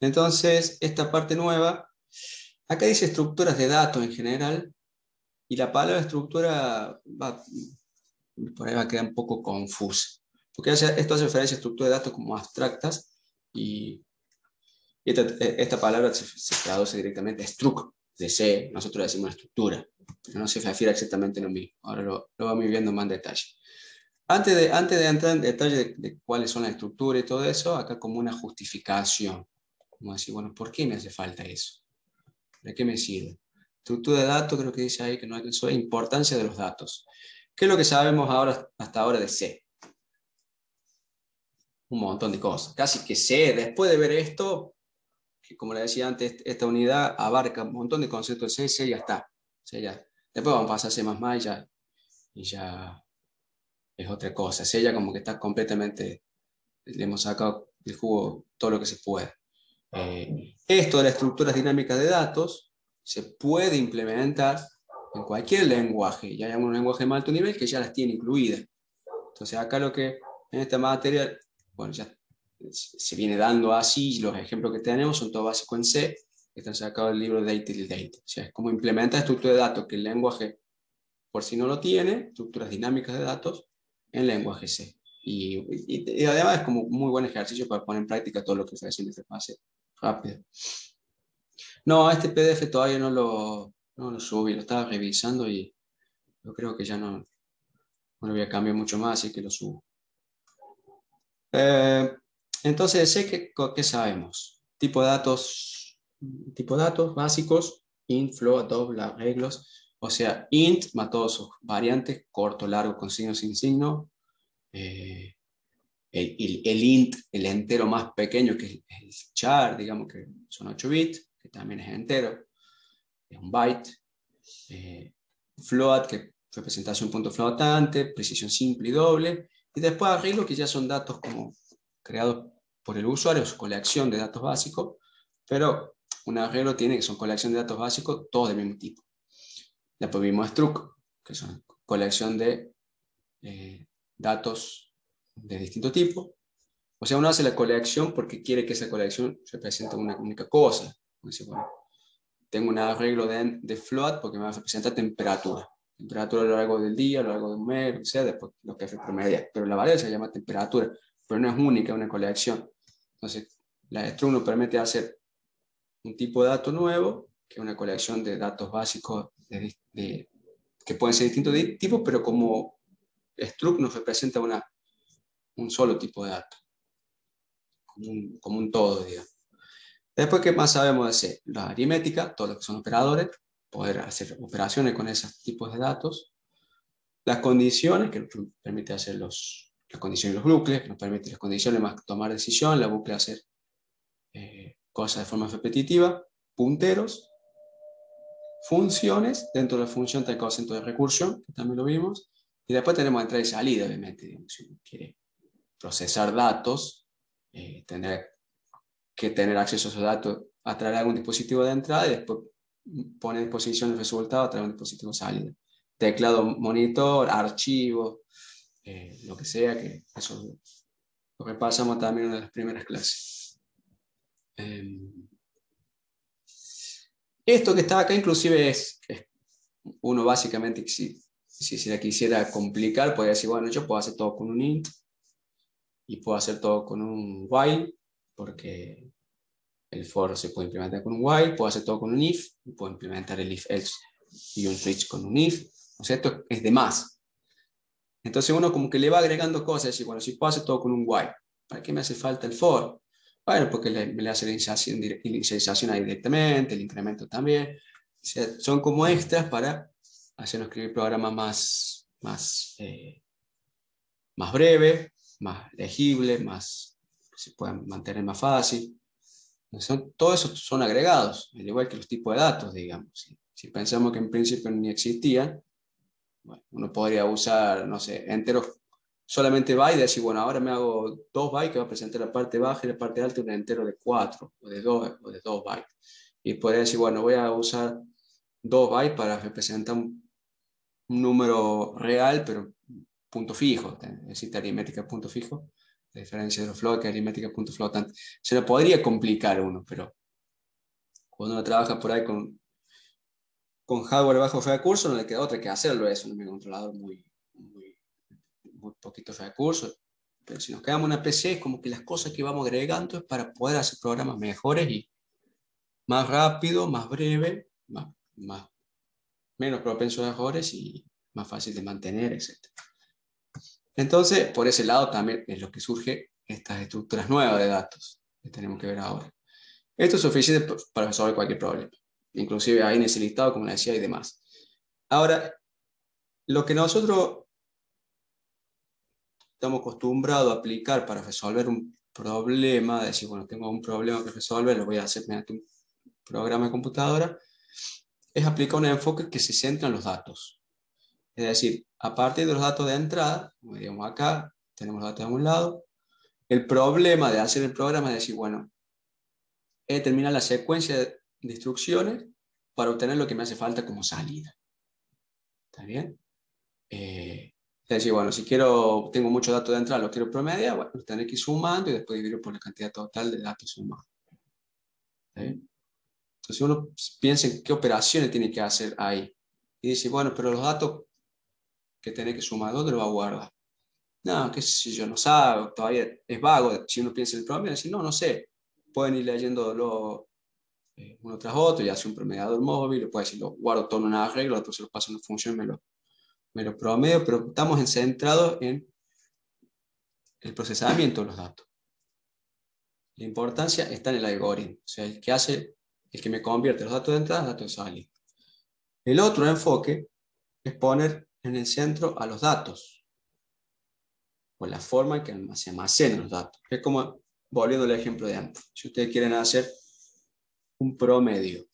Entonces, esta parte nueva, acá dice estructuras de datos en general, y la palabra estructura por ahí va a quedar un poco confusa. Porque esto hace referencia a estructuras de datos como abstractas, y esta palabra se traduce directamente a struct, de C, nosotros le decimos estructura, pero no se refiere exactamente a lo mismo. Ahora lo vamos viendo más en detalle. Antes de entrar en detalle de cuáles son las estructuras y todo eso, acá como una justificación. Como decir, bueno, ¿por qué me hace falta eso? ¿De qué me sirve? Estructura de datos, creo que dice ahí que no es eso, importancia de los datos. ¿Qué es lo que sabemos ahora, hasta ahora de C? Un montón de cosas. Casi que C, después de ver esto, que como le decía antes, esta unidad abarca un montón de conceptos de C, ya está. C ya. Después vamos a pasar a C++ y ya es otra cosa. C ya como que está completamente, le hemos sacado del jugo todo lo que se puede. Esto de las estructuras dinámicas de datos se puede implementar en cualquier lenguaje. Ya hay un lenguaje de más alto nivel que ya las tiene incluidas. Entonces acá lo que en esta materia, bueno, ya se viene dando así, los ejemplos que tenemos son todos básicos en C, que están sacados del libro Data y Data. O sea, es como implementar estructuras de datos que el lenguaje por si no lo tiene, estructuras dinámicas de datos en lenguaje C. Y además es como un muy buen ejercicio para poner en práctica todo lo que se hace en este pase rápido. No, este PDF todavía no lo subí, lo estaba revisando y yo creo que ya no lo voy a cambiar mucho más, así que lo subo. Entonces, sé que sabemos. Tipo de datos básicos, int, float, double, arreglos. O sea, int más todas sus variantes, corto, largo, con signo, sin signo. El int, el entero más pequeño, que es el char, digamos que son 8 bits, que también es entero, es un byte. Float, que representación punto flotante, precisión simple y doble. Y después arreglo, que ya son datos como creados por el usuario, su colección de datos básicos, pero un arreglo tiene que son colección de datos básicos, todos del mismo tipo. Después vimos struct, que son colección de datos de distinto tipo. O sea, uno hace la colección porque quiere que esa colección represente una única cosa. Entonces, bueno, tengo un arreglo de float porque me va a representar temperatura. Temperatura a lo largo del día, a lo largo de un mes, o sea, después lo que es promedio. Pero la variable se llama temperatura, pero no es única, es una colección. Entonces, la struct nos permite hacer un tipo de dato nuevo, que es una colección de datos básicos que pueden ser distintos tipos, pero como struct nos representa un solo tipo de dato, como un todo, digamos. Después, ¿qué más sabemos de C? La aritmética, todo lo que son operadores, poder hacer operaciones con esos tipos de datos. Las condiciones, que nos permite hacer las condiciones de los bucles, nos permite las condiciones más tomar decisión, la bucle hacer cosas de forma repetitiva. Punteros, funciones, dentro de la función está el cociente de recursión, que también lo vimos. Y después tenemos entrada y salida, obviamente. Digamos, si uno quiere procesar datos, tendrá que tener acceso a esos datos a través de algún dispositivo de entrada y después pone a disposición el resultado a través de un dispositivo de salida. Teclado monitor, archivo, lo que sea, que eso lo repasamos también en una de las primeras clases. Esto que está acá inclusive es uno básicamente, si se la quisiera complicar, podría decir, bueno, yo puedo hacer todo con un int y puedo hacer todo con un while, porque el for se puede implementar con un while, puedo hacer todo con un if, y puedo implementar el if else y un switch con un if. O sea, esto es de más. Entonces uno como que le va agregando cosas, y dice, bueno, si puedo hacer todo con un while, ¿para qué me hace falta el for? Bueno, porque le hace la inicialización ahí directamente, el incremento también. O sea, son como extras para hacernos escribir programas más breves, más legibles, que se puedan mantener más fácil. Todo eso son agregados, al igual que los tipos de datos, digamos. Si pensamos que en principio ni existían, bueno, uno podría usar, no sé, enteros solamente byte y decir, bueno, ahora me hago 2 bytes que va a presentar la parte baja y la parte alta un entero de 4 o de 2 bytes. Y podría decir, bueno, voy a usar 2 bytes para representar un número real, pero punto fijo, es decir, aritmética punto fijo. la diferencia de los floques, aritmética punto flotante. Se lo podría complicar uno, pero cuando uno trabaja por ahí con hardware bajo recursos, no le queda otra que hacerlo. Es un controlador muy poquitos recursos. Pero si nos quedamos en una PC, es como que las cosas que vamos agregando es para poder hacer programas mejores y más rápido, más breve, menos propensos a errores y más fácil de mantener, etc. Entonces, por ese lado también es lo que surge estas estructuras nuevas de datos que tenemos que ver ahora. Esto es suficiente para resolver cualquier problema. Inclusive ahí en ese listado, como les decía, hay demás. Ahora, lo que nosotros estamos acostumbrados a aplicar para resolver un problema, decir, bueno, tengo un problema que resolver, lo voy a hacer mediante un programa de computadora, es aplicar un enfoque que se centra en los datos. Es decir, a partir de los datos de entrada, como digamos acá, tenemos los datos de un lado, el problema de hacer el programa es decir, bueno, he determinado la secuencia de instrucciones para obtener lo que me hace falta como salida. ¿Está bien? Es decir, bueno, si tengo muchos datos de entrada, los quiero promediar, bueno, los tendré que ir sumando y después dividir por la cantidad total de datos sumados. ¿Está bien? Entonces uno piensa en qué operaciones tiene que hacer ahí. Y dice, bueno, pero los datos que tiene que sumar, ¿dónde los va a guardar? No, qué sé yo, no sabe, todavía es vago. Si uno piensa en el promedio, dice, no sé. Pueden ir leyéndolo uno tras otro y hace un promediador móvil, o puede decir, lo guardo todo en una regla, después se lo paso en una función y me lo promedio, pero estamos centrados en el procesamiento de los datos. La importancia está en el algoritmo, o sea, el que me convierte los datos de entrada en datos de salida. El otro enfoque es poner en el centro a los datos, o la forma en que se almacenan los datos. Es como, volviendo al ejemplo de antes, si ustedes quieren hacer un promedio,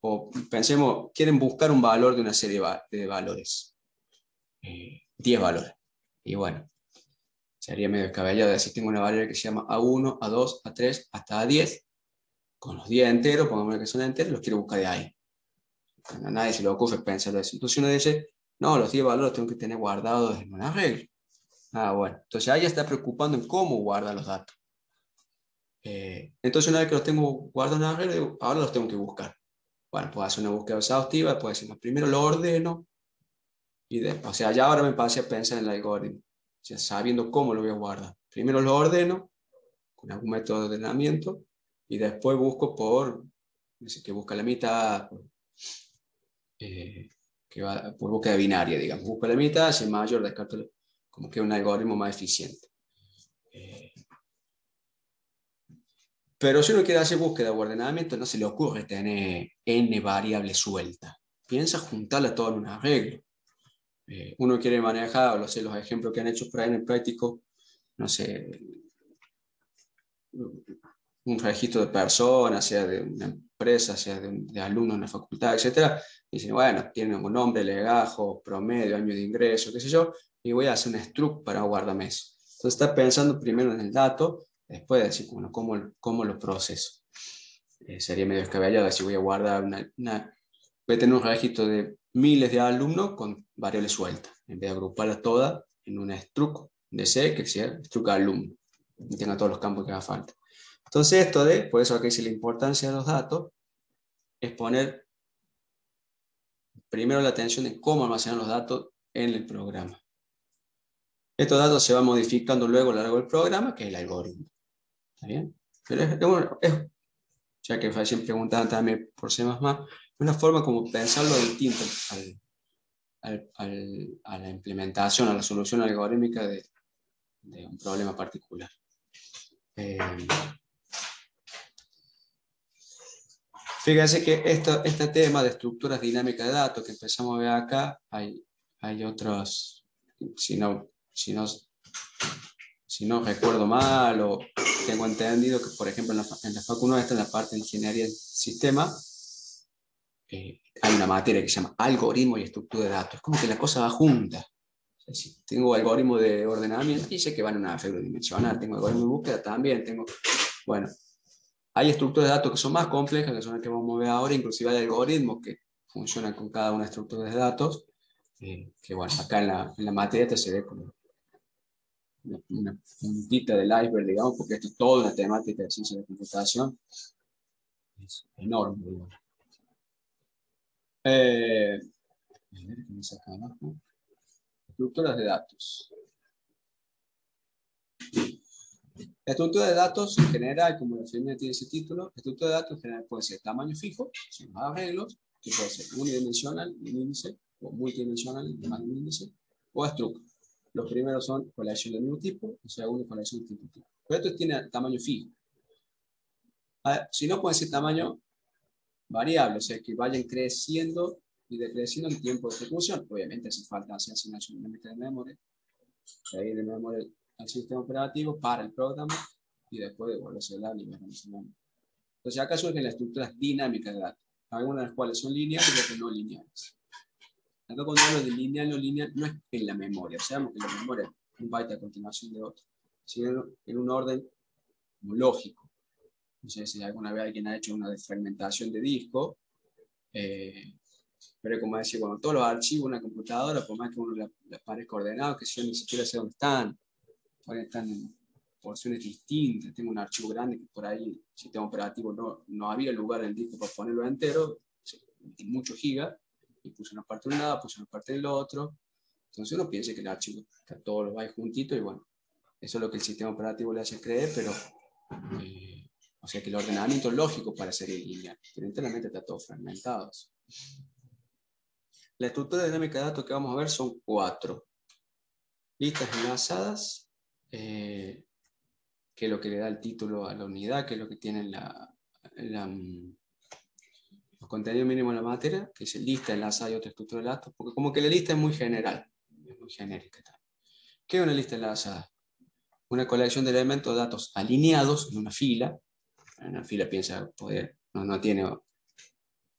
o pensemos, quieren buscar un valor de una serie de valores, 10 valores, y bueno, sería medio descabellado decir, tengo una variable que se llama A1, A2, A3, hasta A10, con los 10 enteros, pongamos que son enteros, los quiero buscar de ahí. A nadie se le ocurre pensar eso. Entonces uno dice, no, los 10 valores los tengo que tener guardados en una regla. Ah, bueno. Entonces ahí ya está preocupando en cómo guarda los datos. Entonces una vez que los tengo guardados en una regla, digo, ahora los tengo que buscar. Bueno, puedo hacer una búsqueda exhaustiva, puedo decir, primero lo ordeno, y después, o sea, ya ahora me pasé a pensar en el algoritmo, o sea, sabiendo cómo lo voy a guardar. Primero lo ordeno, con algún método de ordenamiento, y después busco que busca la mitad, que va por búsqueda binaria, digamos. Busco la mitad, si es mayor, descarto como que un algoritmo más eficiente. Pero si uno quiere hacer búsqueda o ordenamiento, no se le ocurre tener n variables sueltas. Piensa juntarlas todas en un arreglo. Uno quiere manejar, los ejemplos que han hecho por ahí en el práctico, no sé, un registro de personas, sea de una empresa, sea de alumnos en la facultad, etc. Dicen, bueno, tienen un nombre, legajo, promedio, año de ingreso, qué sé yo, y voy a hacer un struct para guardarme eso. Entonces está pensando primero en el dato, después decir, bueno, cómo lo proceso. Sería medio descabellado decir, voy a guardar voy a tener un registro de miles de alumnos con variables sueltas, en vez de agruparlas todas en un struct de C, que sea struct alumno, y tenga todos los campos que haga falta. Entonces por eso acá dice la importancia de los datos, es poner primero la atención en cómo almacenar los datos en el programa. Estos datos se van modificando luego a lo largo del programa, que es el algoritmo. ¿Está bien? Pero ya que recién preguntaban también por C++, es una forma como pensarlo distinto a la implementación, a la solución algorítmica de un problema particular. Fíjense que este tema de estructuras dinámicas de datos que empezamos a ver acá, hay otros, si no recuerdo mal o tengo entendido que, por ejemplo, en la Facu 9 está en la parte de ingeniería del sistema, hay una materia que se llama algoritmo y estructura de datos. Es como que la cosa va junta. O sea, si tengo algoritmo de ordenamiento, dice que van en una regla dimensional. Tengo algoritmo de búsqueda también. Bueno, hay estructuras de datos que son más complejas, que son las que vamos a ver ahora. Inclusive hay algoritmos que funcionan con cada una de las estructuras de datos. Que bueno, acá en la materia se ve como una puntita del iceberg, digamos, porque esto es toda una temática de ciencia de la computación. Es enorme, digamos. A ver, ¿qué me saca abajo? Estructuras de datos. La estructura de datos en general, como la firma tiene ese título, la estructura de datos en general puede ser tamaño fijo, sin más arreglos, que puede ser unidimensional, un índice, o multidimensional, más un índice, o struct. Los primeros son colección del mismo tipo, o sea, una colección de tipo. Pero esto tiene tamaño fijo. Si no, puede ser tamaño variable, o sea, que vayan creciendo y decreciendo el tiempo de ejecución. Obviamente hace falta hacer asignación de memoria, ahí de memoria al sistema operativo para el programa y después devolverse a nivel nacional. Entonces acá surgen las estructuras dinámicas de datos, algunas de las cuales son lineales y otras no lineales. Acá cuando hablo de lineal o no lineal, no es en la memoria, sabemos que la memoria es un byte a continuación de otro, sino en un orden lógico. No sé si alguna vez alguien ha hecho una desfragmentación de disco, pero como decía, cuando todos los archivos de una computadora, por más que uno les parezca ordenado, que yo ni siquiera sé dónde están en porciones distintas. Tengo un archivo grande que por ahí el sistema operativo no había lugar en el disco para ponerlo entero, en muchos gigas, y puse una parte de un lado, puse una parte del otro. Entonces uno piensa que el archivo está todos los bytes juntitos y bueno, eso es lo que el sistema operativo le hace creer, pero o sea que el ordenamiento es lógico para ser lineal, pero internamente está todo fragmentado. La estructura dinámica de datos que vamos a ver son 4. Listas enlazadas, que es lo que le da el título a la unidad, que es lo que tiene los contenidos mínimos de la materia, que es lista enlazada y otra estructura de datos, porque como que la lista es muy general, es muy genérica. ¿Qué es una lista enlazada? Una colección de elementos de datos alineados en una fila. En una fila piensa poder, no tiene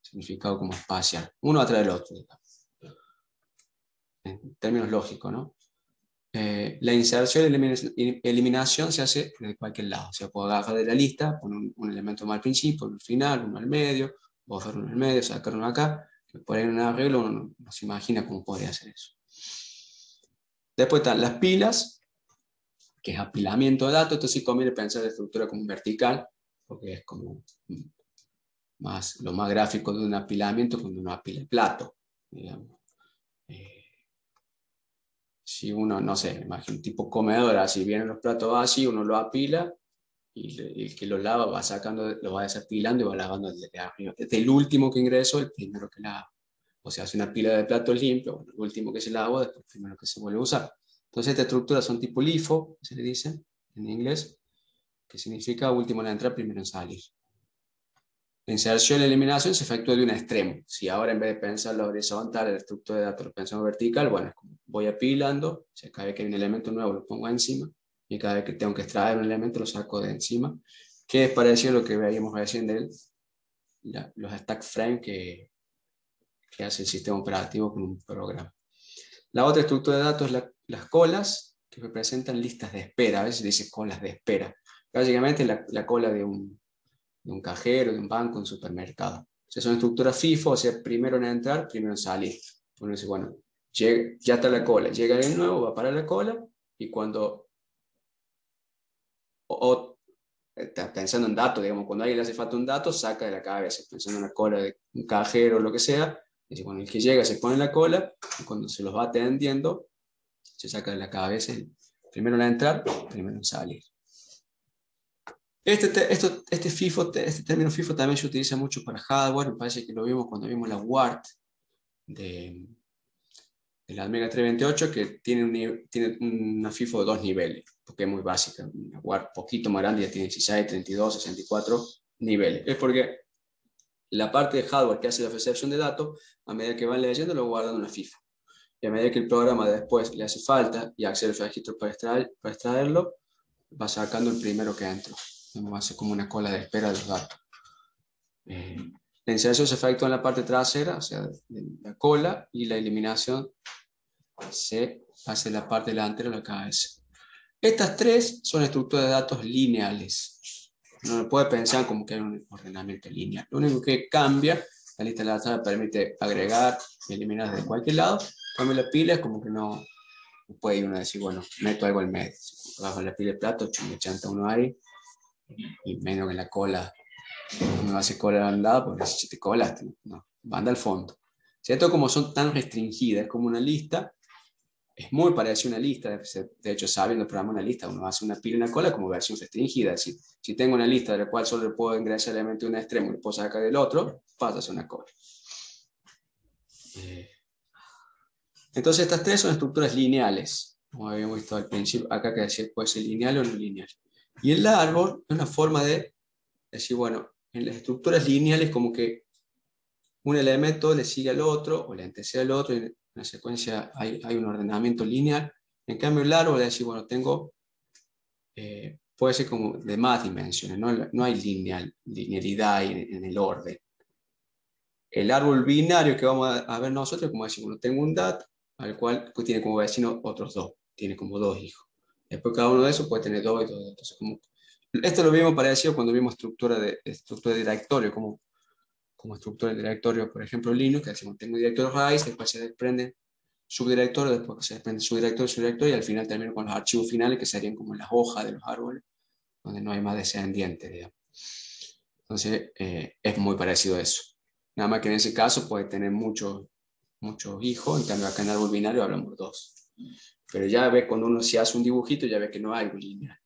significado como espacial, uno atrás del otro, digamos. En términos lógicos, ¿no? La inserción y eliminación se hace de cualquier lado. O sea, puedo agarrar de la lista, poner un elemento más al principio, uno al final, uno al medio, borrar uno al medio, sacar uno acá, que por ahí en un arreglo uno no se imagina cómo podría hacer eso. Después están las pilas, que es apilamiento de datos. Esto sí conviene pensar la estructura como vertical, porque es como lo más gráfico de un apilamiento cuando uno apila el plato, digamos. Si uno, no sé, imagina un tipo comedor, así vienen los platos vacíos, uno lo apila y el que lo lava va sacando, lo va desapilando y va lavando desde arriba. Desde el último que ingresó, el primero que lava. O sea, hace una pila de platos limpios, bueno, el último que se lava, después el primero que se vuelve a usar. Entonces, estas estructuras son tipo LIFO, se le dice en inglés, que significa último en entrar, primero en salir. La inserción y la eliminación se efectúa de un extremo. Si ahora en vez de pensarlo horizontal, la estructura de datos lo pensamos vertical, bueno, es como voy apilando, o sea, cada vez que hay un elemento nuevo lo pongo encima, y cada vez que tengo que extraer un elemento lo saco de encima, que es parecido a lo que veíamos recién de los stack frame que hace el sistema operativo con un programa. La otra estructura de datos es las colas, que representan listas de espera. A veces dice colas de espera. Básicamente la cola de un cajero, de un banco, de un supermercado. O sea, son estructuras FIFO, o sea, primero en entrar, primero en salir. Uno dice, bueno, ya está la cola, llega alguien nuevo, va para la cola, y cuando, está pensando en datos, digamos, cuando a alguien le hace falta un dato, saca de la cabeza, pensando en la cola de un cajero o lo que sea, dice, bueno, el que llega se pone en la cola, y cuando se los va atendiendo, se saca de la cabeza, primero en entrar, primero en salir. Este término FIFO también se utiliza mucho para hardware. Me parece que lo vimos cuando vimos la WART de la Amiga 328, que tiene una FIFO de 2 niveles, porque es muy básica. Una WART poquito más grande ya tiene 16, 32, 64 niveles. Es porque la parte de hardware que hace la recepción de datos, a medida que van leyendo, lo guardan en una FIFO. Y a medida que el programa después le hace falta y accede al registro para extraerlo, va sacando el primero que entra. Hace como una cola de espera de los datos. La inserción se efectúa en la parte trasera, o sea, de la cola, y la eliminación se hace en la parte delantera de la cabeza. Estas tres son estructuras de datos lineales. No puede pensar como que hay un ordenamiento lineal. Lo único que cambia, la lista enlazada permite agregar y eliminar desde cualquier lado. Cambia la pila, es como que no puede uno decir, bueno, meto algo al medio. Bajo la pila de plato, me chanta uno ahí, y menos que la cola, uno hace cola al lado, porque si te colaste, no, manda al fondo. ¿Cierto? Como son tan restringidas como una lista, es muy parecida a una lista. De hecho, sabiendo programar una lista, uno hace una pila y una cola como versión restringida. Es decir, si tengo una lista de la cual solo le puedo ingresar elemento de un extremo y le puedo sacar del otro, pasa a ser una cola. Entonces, estas tres son estructuras lineales, como habíamos visto al principio, acá que decía puede ser lineal o no lineal. Y el árbol es una forma de decir, bueno, en las estructuras lineales como que un elemento le sigue al otro o le antecede al otro, y en la secuencia hay un ordenamiento lineal. En cambio, el árbol es decir, bueno, tengo, puede ser como de más dimensiones, no hay linealidad en el orden. El árbol binario que vamos a ver nosotros, como decimos, bueno, tengo un dato al cual pues, tiene como vecino otros dos, tiene como dos hijos. Después cada uno de esos puede tener dos y dos. Entonces, esto lo vimos parecido cuando vimos estructura de directorio, como estructura de directorio, por ejemplo, Linux, que decimos, tengo directorio raíz, después se desprende subdirectorio, después se desprende subdirectorio, y al final termino con los archivos finales, que serían como las hojas de los árboles, donde no hay más descendientes, digamos. Entonces, es muy parecido a eso. Nada más que en ese caso puede tener muchos hijos, en cambio acá en el árbol binario hablamos dos. Pero ya ves, cuando uno se hace un dibujito, ya ves que no hay un lineal.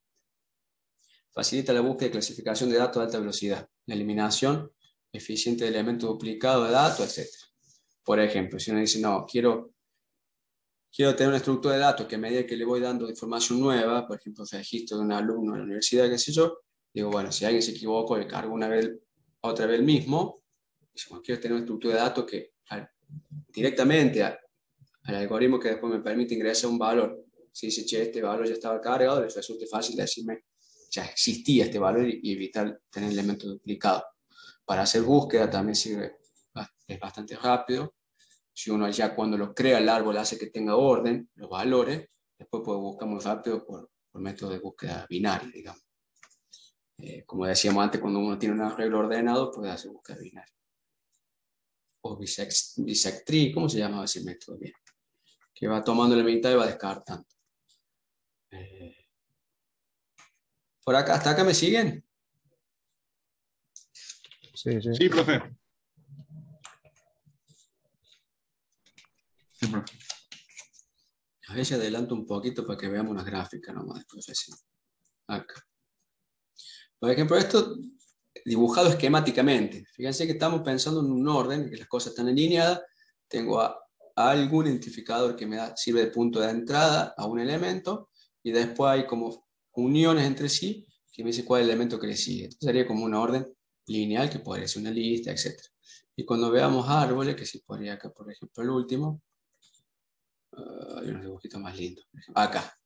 Facilita la búsqueda y clasificación de datos de alta velocidad, la eliminación eficiente de elementos duplicados de datos, etc. Por ejemplo, si uno dice, no, quiero tener una estructura de datos que a medida que le voy dando información nueva, por ejemplo, registro de un alumno en la universidad, qué sé yo, digo, bueno, si alguien se equivocó, le cargo otra vez el mismo, bueno, quiero tener una estructura de datos que directamente al algoritmo que después me permite ingresar un valor. Si dice, che, este valor ya estaba cargado, les resulta fácil decirme, ya existía este valor y evitar tener elementos duplicados. Para hacer búsqueda también sirve, es bastante rápido. Si uno ya cuando lo crea el árbol hace que tenga orden, los valores, después puede buscar muy rápido por método de búsqueda binaria, digamos. Como decíamos antes, cuando uno tiene un arreglo ordenado, puede hacer búsqueda binaria. O bisect tree, ¿cómo se llama ese método? Bien. Que va tomando la mitad y va descartando. Por acá, ¿hasta acá me siguen? Sí, sí. Sí, profe. Sí, profe. A ver si adelanto un poquito para que veamos una gráfica nomás después. Acá. Por ejemplo, esto dibujado esquemáticamente. Fíjense que estamos pensando en un orden, que las cosas están alineadas. Tengo algún identificador que sirve de punto de entrada a un elemento, y después hay como uniones entre sí que me dice cuál es el elemento que le sigue. Entonces sería como una orden lineal que podría ser una lista, etc. Y cuando veamos árboles, que si podría acá, por ejemplo, el último, hay unos dibujitos más lindos. Acá,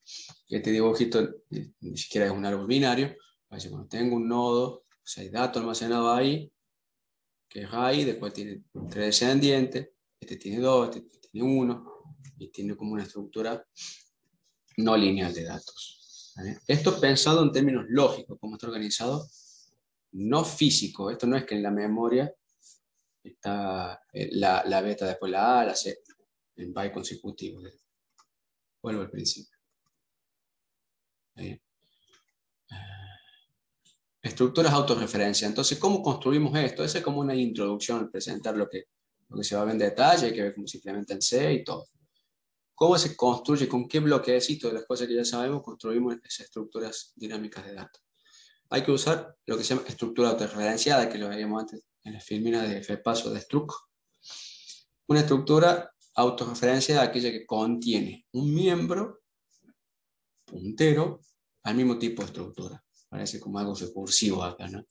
este dibujito ni siquiera es un árbol binario. Así, bueno, tengo un nodo, o sea, hay datos almacenados ahí, que es ahí, después tiene 3 descendientes, este tiene 2, este tiene 1, y tiene como una estructura no lineal de datos. ¿Vale? Esto pensado en términos lógicos, cómo está organizado, no físico. Esto no es que en la memoria está la beta, después la A, la C, en byte consecutivo. Vuelvo al principio. ¿Vale? Estructuras autorreferencia. Entonces, ¿cómo construimos esto? Esa es como una introducción, presentar lo que se va a ver en detalle, hay que ver cómo se implementa en C y todo. ¿Cómo se construye? ¿Con qué bloquecito de las cosas que ya sabemos construimos esas estructuras dinámicas de datos? Hay que usar lo que se llama estructura autorreferenciada, que lo veíamos antes en la filmina de FPaso de Struck. Una estructura autorreferenciada es aquella que contiene un miembro puntero al mismo tipo de estructura. Parece como algo recursivo acá, ¿no?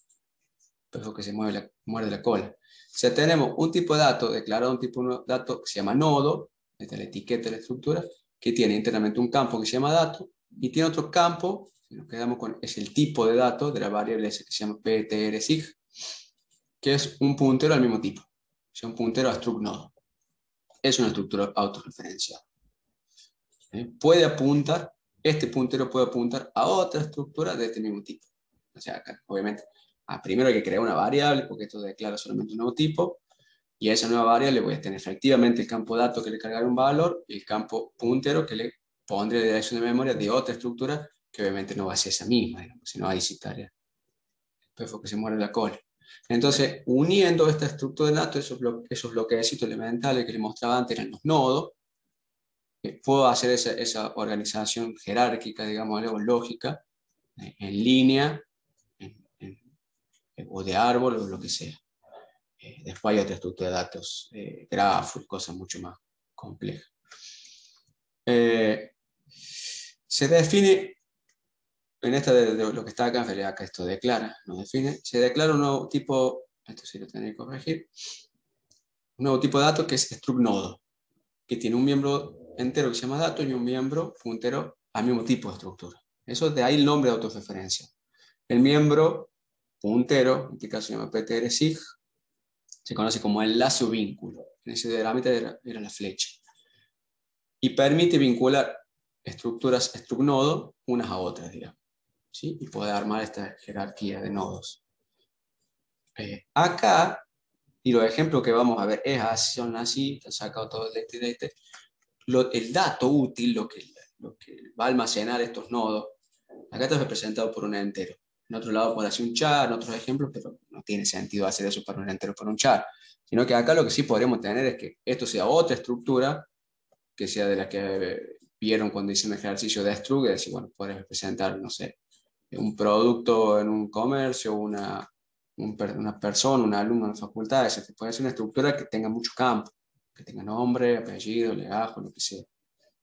Pero que se muerde la cola. O sea, tenemos un tipo de dato declarado, un tipo de dato que se llama nodo, esta es la etiqueta de la estructura, que tiene internamente un campo que se llama dato, y tiene otro campo, si nos quedamos con, es el tipo de dato de la variable esa que se llama ptrsig, que es un puntero al mismo tipo, o sea, un puntero a struct nodo. Es una estructura autorreferenciada. Este puntero puede apuntar a otra estructura de este mismo tipo. O sea, acá, obviamente, primero hay que crear una variable, porque esto declara solamente un nuevo tipo, y a esa nueva variable voy a tener efectivamente el campo dato que le cargará un valor y el campo puntero que le pondré la dirección de memoria de otra estructura que obviamente no va a ser esa misma, digamos, sino ahí sí estaría. Después fue que se muere la cola. Entonces, uniendo esta estructura de datos, esos bloquecitos elementales que les mostraba antes eran los nodos, puedo hacer esa organización jerárquica, digamos, o lógica, en línea, o de árbol, o lo que sea. Después hay otra estructura de datos, grafos, cosas mucho más complejas. Se define, en esta de lo que está acá, en realidad acá esto declara, no define, se declara un nuevo tipo, esto sí lo tendré que corregir, un nuevo tipo de dato que es struct nodo, que tiene un miembro entero que se llama dato y un miembro puntero al mismo tipo de estructura. Eso de ahí el nombre de autorreferencia. El miembro puntero, en este caso se llama ptr-sig, se conoce como enlace o vínculo. En ese diagrama era la flecha. Y permite vincular estructuras struct nodo unas a otras, digamos, ¿sí? Y poder armar esta jerarquía de nodos. Acá, y los ejemplos que vamos a ver son así, te han sacado todo el dato útil, lo que va a almacenar estos nodos, acá está representado por un entero. En otro lado puede hacer un char, en otros ejemplos, pero no tiene sentido hacer eso para un entero, para un char. Sino que acá lo que sí podríamos tener es que esto sea otra estructura, que sea de la que vieron cuando hicieron el ejercicio de struct, y decir, bueno, puedes representar, no sé, un producto en un comercio, una persona, un alumno en la facultad, etc. Puede ser una estructura que tenga mucho campo, que tenga nombre, apellido, legajo, lo que sea.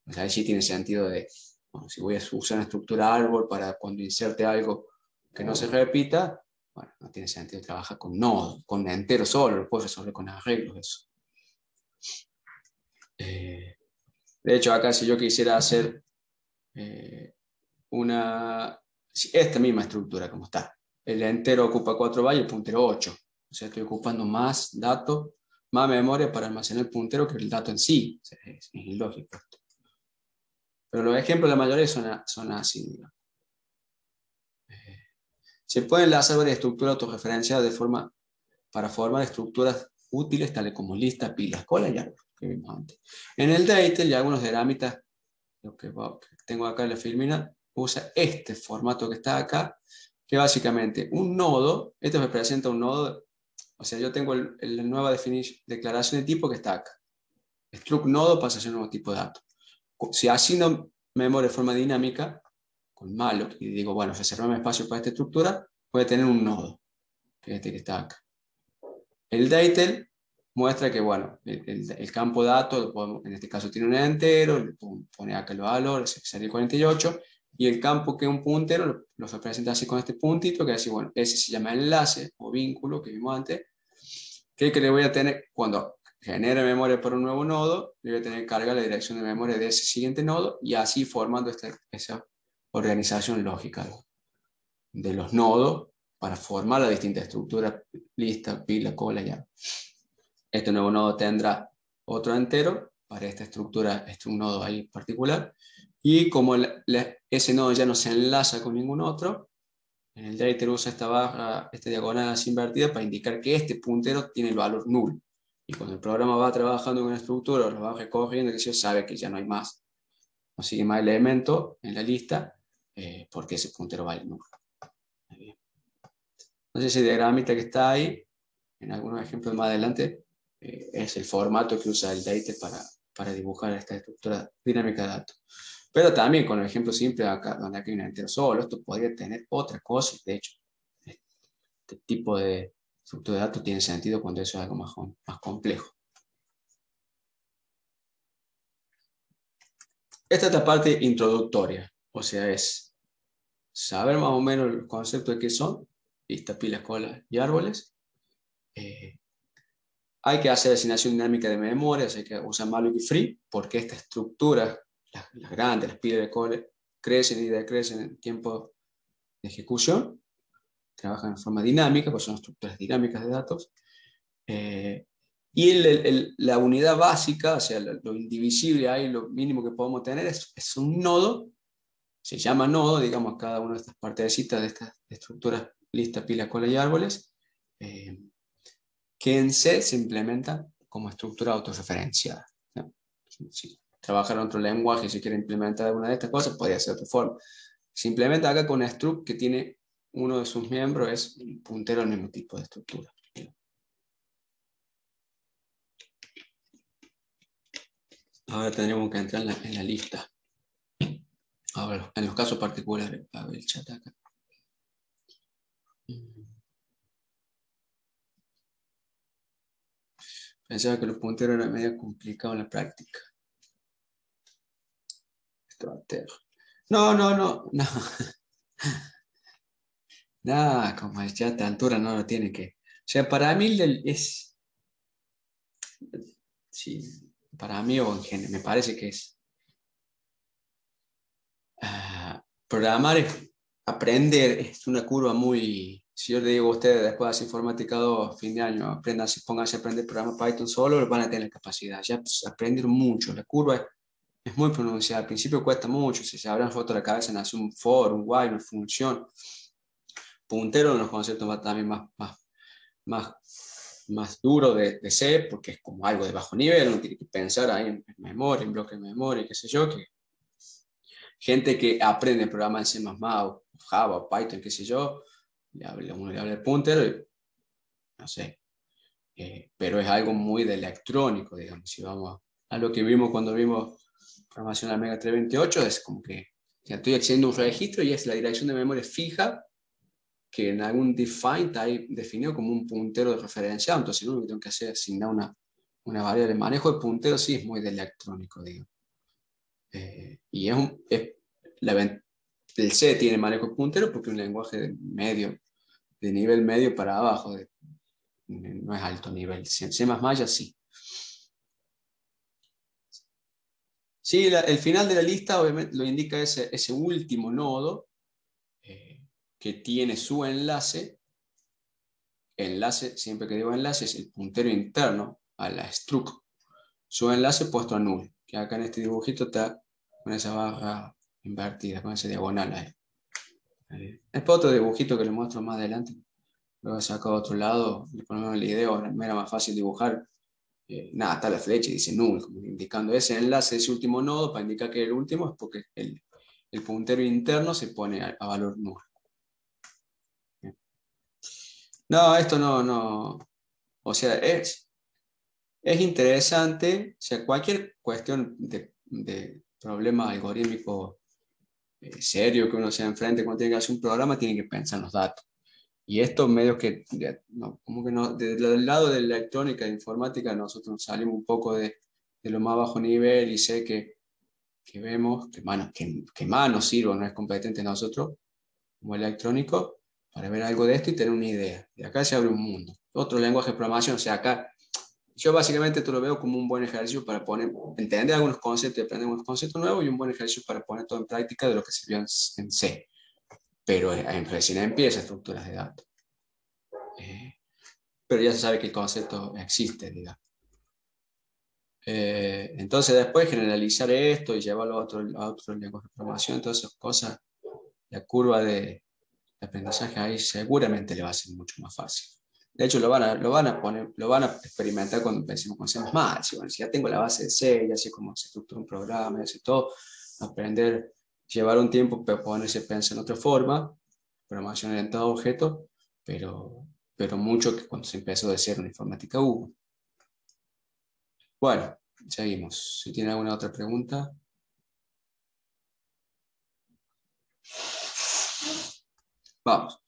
O sea, ahí sí tiene sentido de, bueno, si voy a usar una estructura árbol para cuando inserte algo que no se repita, bueno, no tiene sentido trabajar con nodos, con enteros solo, lo puedo resolver con arreglos, eso. De hecho, acá si yo quisiera hacer esta misma estructura como está, el entero ocupa 4 bytes y el puntero 8. O sea, estoy ocupando más datos, más memoria para almacenar el puntero que el dato en sí. O sea, es ilógico. Pero los ejemplos, la mayoría son así. Se pueden enlazar varias estructuras autorreferenciadas para formar estructuras útiles tales como listas, pilas, cola y árbol, que vimos antes. En el Deitel y algunos diagramitas, lo que tengo acá en la filmina, usa este formato que está acá, que básicamente un nodo, esto representa un nodo, o sea, yo tengo la nueva declaración de tipo que está acá. Struct nodo pasa a ser un nuevo tipo de dato. Si asigno memoria de forma dinámica, con malloc, y digo, bueno, reservame espacio para esta estructura, puede tener un nodo, que es este que está acá. El Deitel muestra que, bueno, el campo de datos, en este caso tiene un entero, le pone acá los valores, sería el 48, y el campo que es un puntero lo representa así con este puntito, que es así, bueno, ese se llama enlace o vínculo que vimos antes, que le voy a tener, cuando genere memoria para un nuevo nodo, le voy a tener que cargar la dirección de memoria de ese siguiente nodo, y así formando esa organización lógica de los nodos para formar las distintas estructuras, lista, pila, cola y árbol. Este nuevo nodo tendrá otro entero para esta estructura, un nodo ahí particular, y como ese nodo ya no se enlaza con ningún otro, en el Deitel usa esta barra, esta diagonal así invertida para indicar que este puntero tiene el valor null. Y cuando el programa va trabajando con una estructura, lo va recorriendo, que se sabe que ya no hay más, no sigue más elementos en la lista, porque ese puntero vale null. Entonces ese diagramita que está ahí, en algunos ejemplos más adelante, es el formato que usa el Deitel para dibujar esta estructura dinámica de datos. Pero también con el ejemplo simple acá, donde aquí hay un entero solo, esto podría tener otra cosa. De hecho, este tipo de estructura de datos tiene sentido cuando eso es algo más complejo. Esta es la parte introductoria, o sea, es saber más o menos el concepto de qué son, listas, pilas, colas y árboles. Hay que hacer asignación dinámica de memoria, hay que usar malloc y free, porque esta estructura, las grandes, las pilas de cola, crecen y decrecen en tiempo de ejecución, trabajan en forma dinámica, porque son estructuras dinámicas de datos. Y la unidad básica, o sea, lo indivisible ahí, lo mínimo que podemos tener es un nodo, se llama nodo, digamos, cada una de estas partecitas de estas estructuras, lista, pila, cola y árboles, que en C se implementan como estructura autorreferenciada, ¿no? Sí, trabajar en otro lenguaje, si quiere implementar alguna de estas cosas, podría ser de otra forma. Se implementa acá con una struct que tiene uno de sus miembros, es un puntero al mismo tipo de estructura. Ahora tendremos que entrar en la lista. Ahora, en los casos particulares, a ver el chat acá. Pensaba que los punteros eran medio complicados en la práctica. No, no, no, no. Nada, como ya a esta altura no lo tiene que. O sea, para mí es. Sí, para mí o en general, me parece que es. Programar es aprender, es una curva muy. Si yo le digo a ustedes después de hacer informática 2, fin de año, aprendan, pónganse a aprender programa Python solo, van a tener capacidad. Ya pues, aprender mucho. La curva es muy pronunciada. Al principio cuesta mucho. Si se abran foto de la cabeza, nace un for, un while, una función. Puntero en los conceptos va también más, más duro de C, porque es como algo de bajo nivel, uno tiene que pensar ahí en memoria, en bloque de memoria, qué sé yo, que gente que aprende programas en C++, o Java, o Python, qué sé yo, uno le habla de Punter, no sé, pero es algo muy de electrónico, digamos, si vamos a lo que vimos cuando vimos programación Amiga 328, es como que ya estoy accediendo a un registro y es la dirección de memoria fija que en algún define está ahí definido como un puntero de referencia, entonces lo que tengo que hacer es asignar una variable. El manejo de punteros sí es muy de electrónico, digo. Y el C tiene manejo de punteros porque es un lenguaje de medio, de nivel medio para abajo, no es alto nivel. C++ ya sí. Sí, el final de la lista obviamente lo indica ese último nodo que tiene su enlace. Enlace, siempre que digo enlace, es el puntero interno a la struct. Su enlace puesto a null, que acá en este dibujito está con esa barra invertida, con ese diagonal ahí. Después otro dibujito que le muestro más adelante, lo voy a sacar a otro lado, le ponemos la idea, me era más fácil dibujar. Nada, está la flecha y dice null, como indicando ese enlace, ese último nodo, para indicar que el último es porque el puntero interno se pone a valor null. No, esto no. O sea, es interesante, o sea, cualquier cuestión de problema algorítmico serio que uno se enfrente cuando tiene que hacer un programa, tiene que pensar en los datos. Y estos medios que, no, como que no, del lado de la electrónica e informática, nosotros salimos un poco de lo más bajo nivel y sé que vemos que más nos sirve, no es competente nosotros, como electrónico, para ver algo de esto y tener una idea. Y acá se abre un mundo. Otro lenguaje de programación, o sea, acá yo básicamente esto lo veo como un buen ejercicio para entender algunos conceptos y aprender algunos conceptos nuevos y un buen ejercicio para poner todo en práctica de lo que se vio en C. Pero recién empieza estructuras de datos. Pero ya se sabe que el concepto existe, digamos. Entonces después generalizar esto y llevarlo a otro lenguaje de programación, todas esas cosas, la curva de aprendizaje ahí seguramente le va a ser mucho más fácil. De hecho, lo van a experimentar cuando empecemos con C++. Si ya tengo la base de C, ya sé cómo se estructura un programa, ya sé todo, aprender, llevar un tiempo para ponerse a pensar en otra forma, programación orientada a objetos, pero mucho que cuando se empezó de cero en informática hubo. Bueno, seguimos. Si tiene alguna otra pregunta. Vamos.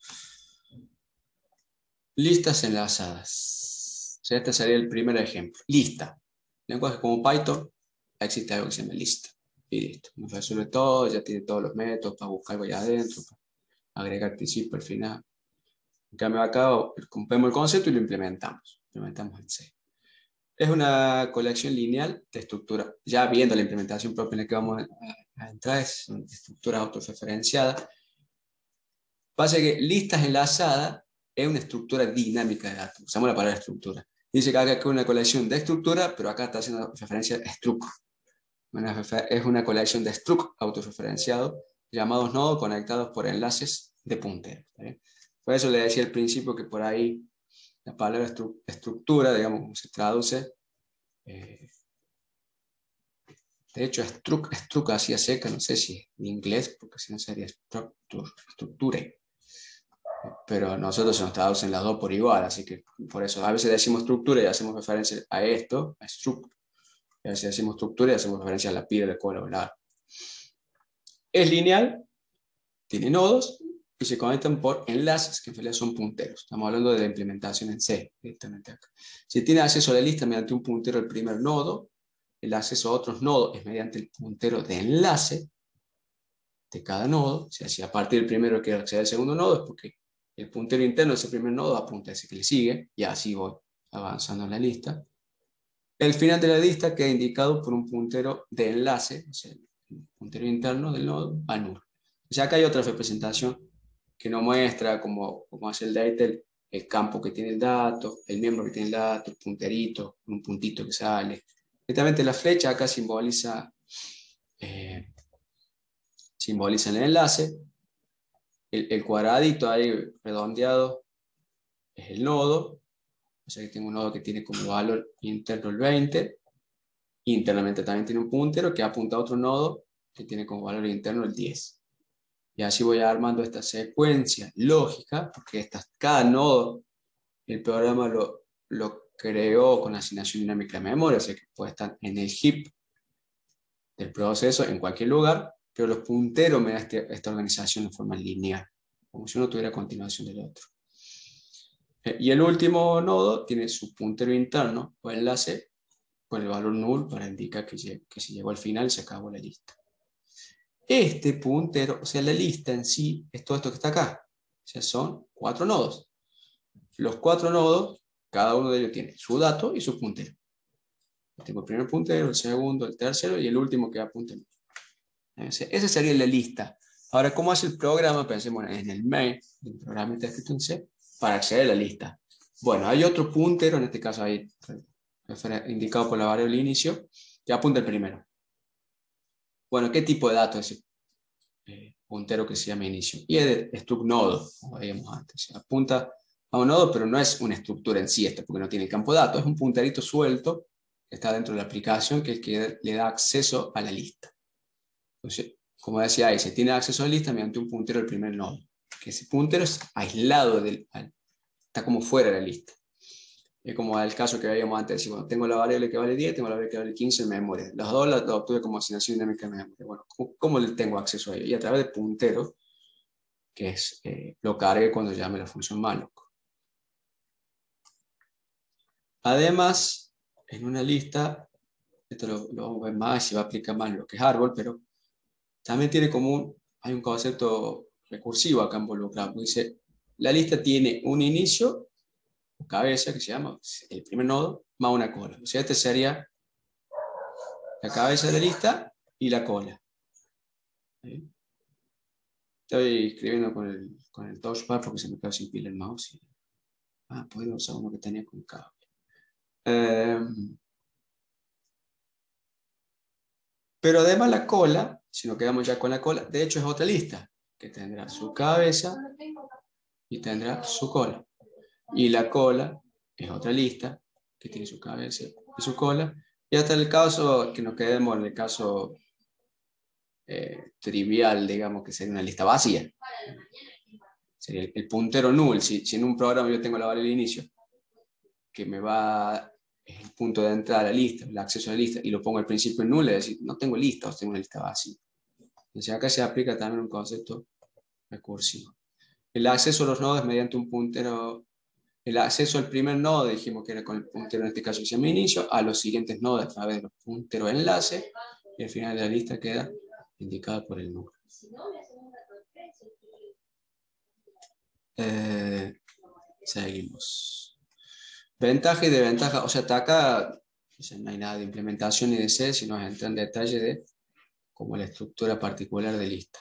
Listas enlazadas. O sea, este sería el primer ejemplo. Lista. Lenguajes como Python, existe algo que se llama lista. Y listo. Nos resuelve todo, ya tiene todos los métodos para buscar algo allá adentro, para agregar principio al final. En cambio acá rompemos el concepto y lo implementamos. Implementamos en C. Es una colección lineal de estructura. Ya viendo la implementación propia en la que vamos a entrar, es una estructura autorreferenciada. Pasa que listas enlazadas es una estructura dinámica de datos. Usamos la palabra estructura. Dice que acá es una colección de estructura, pero acá está haciendo referencia a struct. Es una colección de struct autorreferenciados llamados nodos conectados por enlaces de puntero. Por eso le decía al principio que por ahí la palabra estructura, digamos, como se traduce, De hecho, struct así a seca, no sé si en inglés, porque si no sería structure. Pero nosotros se nos traducen las dos por igual, así que por eso a veces decimos estructura y hacemos referencia a esto, a struct, y a veces decimos estructura y hacemos referencia a la pila, la cola o la. Es lineal, tiene nodos y se conectan por enlaces que en realidad son punteros. Estamos hablando de la implementación en C, directamente acá. Si tiene acceso a la lista mediante un puntero al primer nodo, el acceso a otros nodos es mediante el puntero de enlace de cada nodo. O sea, si a partir del primero quiero acceder al segundo nodo, es porque el puntero interno de ese primer nodo apunta a ese que le sigue, y así voy avanzando en la lista. El final de la lista queda indicado por un puntero de enlace, o sea, el puntero interno del nodo a null. O sea, acá hay otra representación que nos muestra cómo hace el data, el campo que tiene el dato, el miembro que tiene el dato, el punterito, un puntito que sale. Directamente la flecha acá simboliza el enlace. El cuadradito ahí redondeado es el nodo. O sea que tengo un nodo que tiene como valor interno el 20. Internamente también tiene un puntero que apunta a otro nodo que tiene como valor interno el 10. Y así voy armando esta secuencia lógica, porque cada nodo el programa lo creó con asignación dinámica de memoria, o sea que puede estar en el heap del proceso en cualquier lugar, pero los punteros me dan esta organización de forma lineal, como si uno tuviera continuación del otro. Y el último nodo tiene su puntero interno o enlace con el valor null para indicar que se llegó al final y se acabó la lista. Este puntero, o sea, la lista en sí, es todo esto que está acá. O sea, son 4 nodos. Los 4 nodos, cada uno de ellos tiene su dato y su puntero. Tengo el primer puntero, el segundo, el tercero y el último que apunta. Esa sería la lista. Ahora, ¿cómo hace el programa? Pensemos en el main, el programa está escrito en C, para acceder a la lista. Bueno, hay otro puntero, en este caso ahí indicado por la variable inicio, que apunta el primero. Bueno, ¿qué tipo de dato es ese puntero que se llama inicio? Y es de struct nodo, como veíamos antes. Apunta a un nodo, pero no es una estructura en sí, porque no tiene campo de datos, es un punterito suelto que está dentro de la aplicación que es que le da acceso a la lista. Entonces, como decía ahí, se tiene acceso a la lista mediante un puntero al primer nodo, que ese puntero es aislado, está como fuera de la lista. Es como el caso que veíamos antes, decir, bueno, tengo la variable que vale 10, tengo la variable que vale 15 en memoria. Las dos las obtuve como asignación dinámica de memoria. Bueno, ¿cómo le tengo acceso a ello? Y a través de puntero, que es lo cargue cuando llame la función malloc. Además, en una lista, esto lo vamos a ver más y va a aplicar más lo que es árbol, pero también tiene hay un concepto recursivo acá involucrado. Dice, la lista tiene un inicio, o cabeza, que se llama el primer nodo, más una cola. O sea, este sería la cabeza de la lista y la cola. ¿Sí? Estoy escribiendo con el touchpad porque se me quedó sin pila el mouse. Puedo usar uno que tenía con cable. Pero además la cola, si nos quedamos ya con la cola, de hecho es otra lista, que tendrá su cabeza y tendrá su cola. Y la cola es otra lista, que tiene su cabeza y su cola. Y hasta el caso, que nos quedemos en el caso trivial, digamos, que sería una lista vacía. Sería el puntero null. Si en un programa yo tengo la variable de inicio, que me va el punto de entrada a la lista, el acceso a la lista, y lo pongo al principio en null, es decir, no tengo lista, o tengo una lista vacía. Entonces acá se aplica también un concepto recursivo. El acceso a los nodos mediante un puntero. El acceso al primer nodo, dijimos que era con el puntero, en este caso se llama inicio, a los siguientes nodos a través de los punteros enlace, y al final de la lista queda indicado por el null. Seguimos. Ventaja y desventaja, o sea, acá no hay nada de implementación ni de C, sino entra en detalle de como la estructura particular de lista.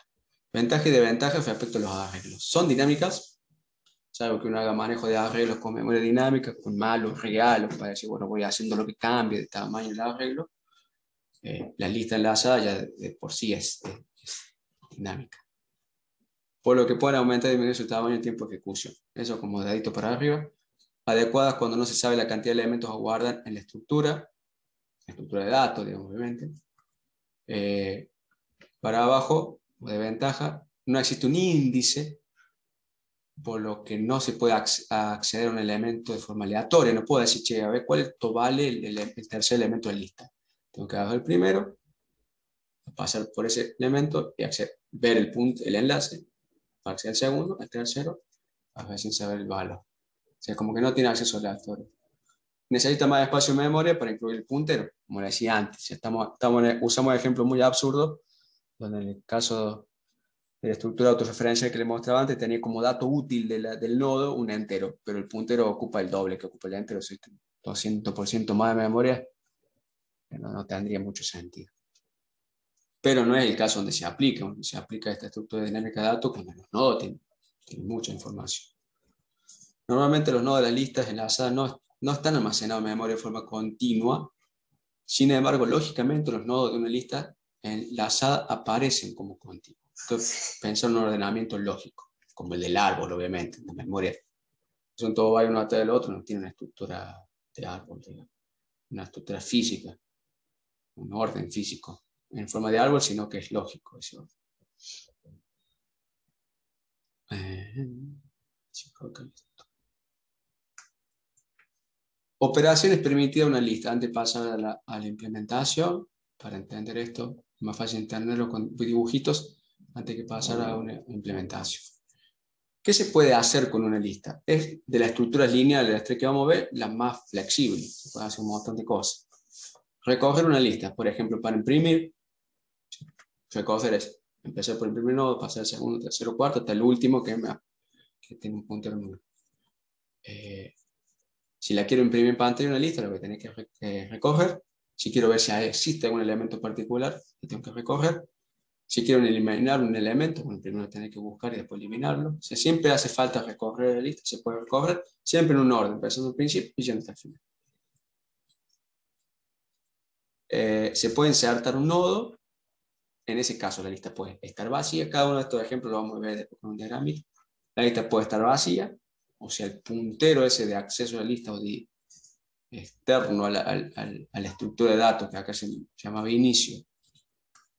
Ventaja y desventaja respecto a los arreglos. Son dinámicas, salvo que uno haga manejo de arreglos con memoria dinámica, con malos regalos, para decir, bueno, voy haciendo lo que cambie de tamaño el arreglo. La lista enlazada ya de por sí es dinámica. Por lo que pueden aumentar y disminuir su tamaño y tiempo de ejecución. Eso como dedito para arriba. Adecuadas cuando no se sabe la cantidad de elementos a guardar en la estructura de datos, digamos, obviamente. para abajo, de ventaja, no existe un índice, por lo que no se puede acceder a un elemento de forma aleatoria. No puedo decir, che, a ver cuál esto vale el tercer elemento de lista. Tengo que agarrar el primero, pasar por ese elemento y ver el enlace, para acceder al segundo, al tercero, a ver sin saber el valor. O sea, como que no tiene acceso aleatorio. Necesita más espacio de memoria para incluir el puntero, como le decía antes. Usamos ejemplos muy absurdos, donde en el caso de la estructura autorreferencial que le mostraba antes, tenía como dato útil del nodo un entero, pero el puntero ocupa el doble que ocupa el entero, 200% más de memoria, no tendría mucho sentido. Pero no es el caso donde se aplica esta estructura dinámica de datos cuando los nodos tienen mucha información. Normalmente los nodos de las listas enlazadas no están almacenados en memoria de forma continua. Sin embargo, lógicamente los nodos de una lista enlazada aparecen como continuos. Entonces, pensar en un ordenamiento lógico, como el del árbol, obviamente, en la memoria. Son todo va uno atrás del otro, no tiene una estructura de árbol, digamos, una estructura física, un orden físico en forma de árbol, sino que es lógico ese orden. Operaciones permitidas en una lista. Antes de pasar a la implementación, para entender esto, es más fácil entenderlo con dibujitos antes que pasar a una implementación. ¿Qué se puede hacer con una lista? Es de las estructuras lineales, de las tres que vamos a ver, la más flexible. Se puede hacer un montón de cosas. Recoger una lista, por ejemplo, para imprimir, recoger es empezar por el primer nodo, pasar al segundo, tercero, cuarto, hasta el último que tiene un puntero nulo. Si la quiero imprimir en pantalla una lista, lo voy a tener que recoger. Si quiero ver si existe algún elemento particular, lo tengo que recoger. Si quiero eliminar un elemento, bueno, primero tengo que buscar y después eliminarlo. O sea, siempre hace falta recorrer la lista, se puede recorrer, siempre en un orden, empezando al principio y yendo hasta el final. Se puede insertar un nodo. En ese caso, la lista puede estar vacía. Cada uno de estos ejemplos lo vamos a ver después con un diagramita. La lista puede estar vacía, o sea, el puntero ese de acceso a la lista o de externo a la estructura de datos, que acá se llamaba inicio.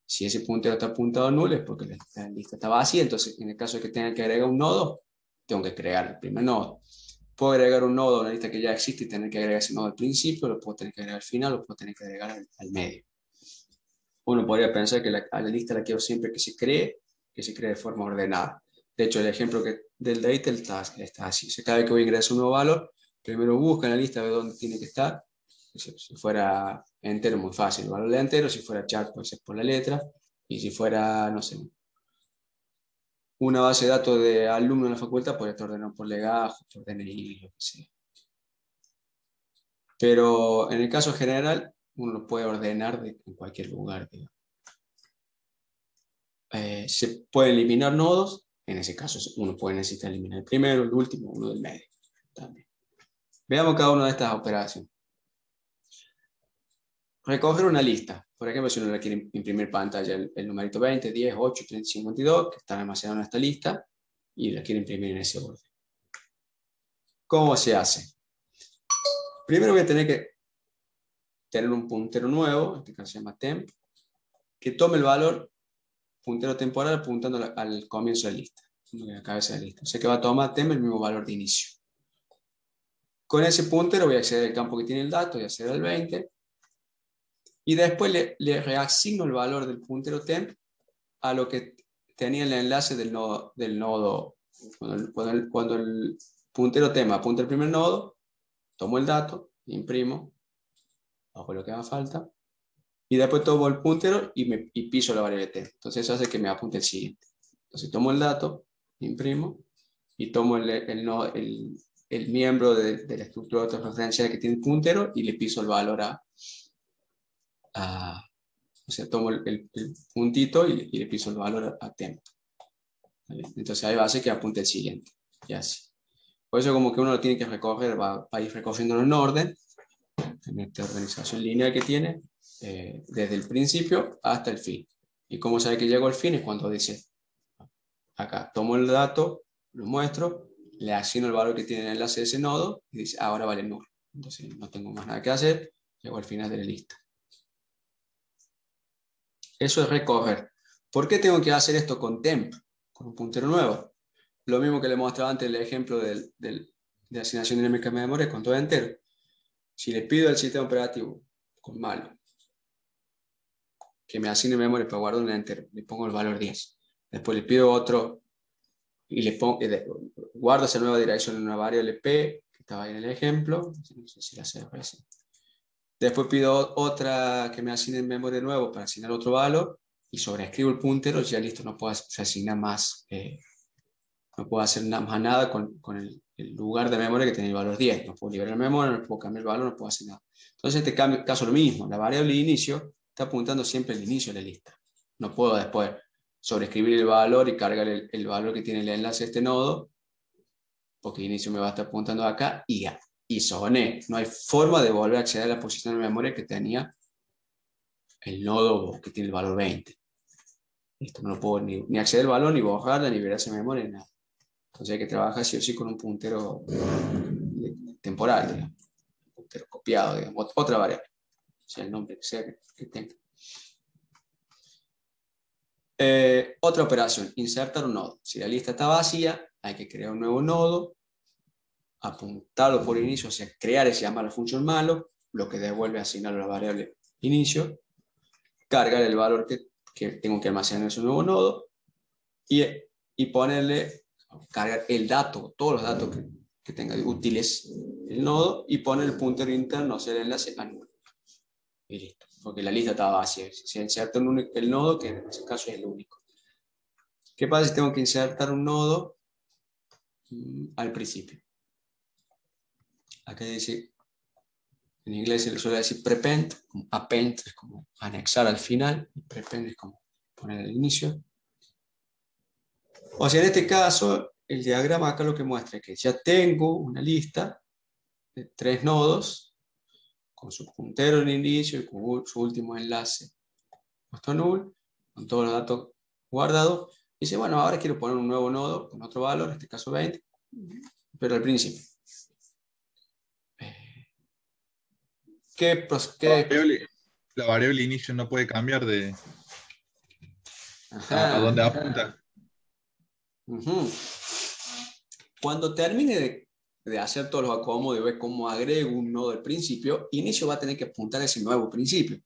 Si ese puntero está apuntado a nulo es porque la lista está vacía, entonces en el caso de que tenga que agregar un nodo, tengo que crear el primer nodo. Puedo agregar un nodo a una lista que ya existe y tener que agregar ese nodo al principio, lo puedo tener que agregar al final, lo puedo tener que agregar al medio. Uno podría pensar que a la lista la quiero siempre que se cree de forma ordenada. De hecho, el ejemplo del date está así. O sea, cada vez que voy a ingresar un nuevo valor, primero busca en la lista, ve dónde tiene que estar. Si fuera entero, muy fácil, el valor de entero. Si fuera char, puede ser por la letra. Y si fuera, no sé, una base de datos de alumnos en la facultad, podría estar ordenado por legajo, por DNI, lo que sea. Pero en el caso general, uno lo puede ordenar en cualquier lugar. Se pueden eliminar nodos. En ese caso, uno puede necesitar eliminar el primero, el último, uno del medio. También. Veamos cada una de estas operaciones. Recoger una lista. Por ejemplo, si uno le quiere imprimir pantalla, el numerito 20, 10, 8, 30, 52, que están almacenados en esta lista, y la quiere imprimir en ese orden. ¿Cómo se hace? Primero voy a tener que tener un puntero nuevo, en este caso se llama temp, que tome el valor puntero temporal apuntando al comienzo de la lista, a la cabeza de la lista. O sea que va a tomar temp el mismo valor de inicio. Con ese puntero voy a acceder al campo que tiene el dato, voy a acceder al 20, y después le reasigno el valor del puntero temp a lo que tenía el enlace del nodo. Cuando el puntero temp apunta al primer nodo, tomo el dato, imprimo, bajo lo que haga falta, y después tomo el puntero y piso la variable temp. Entonces eso hace que me apunte el siguiente. Entonces tomo el dato, imprimo, y tomo el miembro de la estructura autorreferencial que tiene el puntero y le piso el valor o sea, tomo el puntito y le piso el valor a temp. Entonces ahí va a hacer que apunte el siguiente. Y así. Por eso como que uno lo tiene que recorrer, va a ir recorriéndolo en orden, en esta organización lineal que tiene, desde el principio hasta el fin. Y cómo sabe que llegó al fin es cuando dice, acá tomo el dato, lo muestro, le asigno el valor que tiene el enlace de ese nodo y dice, ahora vale nulo. Entonces no tengo más nada que hacer, llego al final de la lista. Eso es recorrer. ¿Por qué tengo que hacer esto con temp, con un puntero nuevo? Lo mismo que le mostraba antes el ejemplo de asignación dinámica de memoria con todo entero. Si le pido al sistema operativo con malo que me asigne memoria para guardar un entero, le pongo el valor 10. Después le pido otro y le pongo, guardo esa nueva dirección en una variable P, que estaba ahí en el ejemplo. No sé si la sé, parece. Después pido otra que me asigne en memoria de nuevo para asignar otro valor y sobreescribo el puntero, ya listo, no puedo asignar más, no puedo hacer más nada con el lugar de memoria que tiene el valor 10. No puedo liberar la memoria, no puedo cambiar el valor, no puedo hacer nada. Entonces, en este caso lo mismo, la variable de inicio está apuntando siempre al inicio de la lista. No puedo después sobreescribir el valor y cargar el valor que tiene el enlace de este nodo, porque el inicio me va a estar apuntando acá y ya. Y soné. No hay forma de volver a acceder a la posición de memoria que tenía el nodo que tiene el valor 20. Esto no lo puedo ni acceder al valor, ni borrarla, ni liberarse de memoria, ni nada. Entonces hay que trabajar sí o sí con un puntero temporal, digamos. Un puntero copiado, digamos. Otra variable. Sea el nombre que sea que tenga. Otra operación, insertar un nodo. Si la lista está vacía, hay que crear un nuevo nodo, apuntarlo por inicio, o sea, crear ese llamar la función malo, lo que devuelve asignar a la variable inicio, cargar el valor que tengo que almacenar en ese nuevo nodo y ponerle, cargar el dato, todos los datos que tenga útiles el nodo y poner el puntero interno, o sea, el enlace a null. Y listo, porque la lista está vacía. Se inserta el nodo, que en ese caso es el único. ¿Qué pasa si tengo que insertar un nodo al principio? Acá dice, en inglés se le suele decir prepend, append es como anexar al final, y prepend es como poner al inicio. O sea, en este caso, el diagrama acá lo que muestra es que ya tengo una lista de 3 nodos con su puntero en el inicio y con su último enlace puesto null, con todos los datos guardados. Y dice, bueno, ahora quiero poner un nuevo nodo con otro valor, en este caso 20, pero al principio. ¿Qué, La variable inicio no puede cambiar de a Ajá. dónde apunta. Uh-huh. Cuando termine de hacer todos los acomodos y ver cómo agrego un nodo al principio, inicio va a tener que apuntar a ese nuevo principio,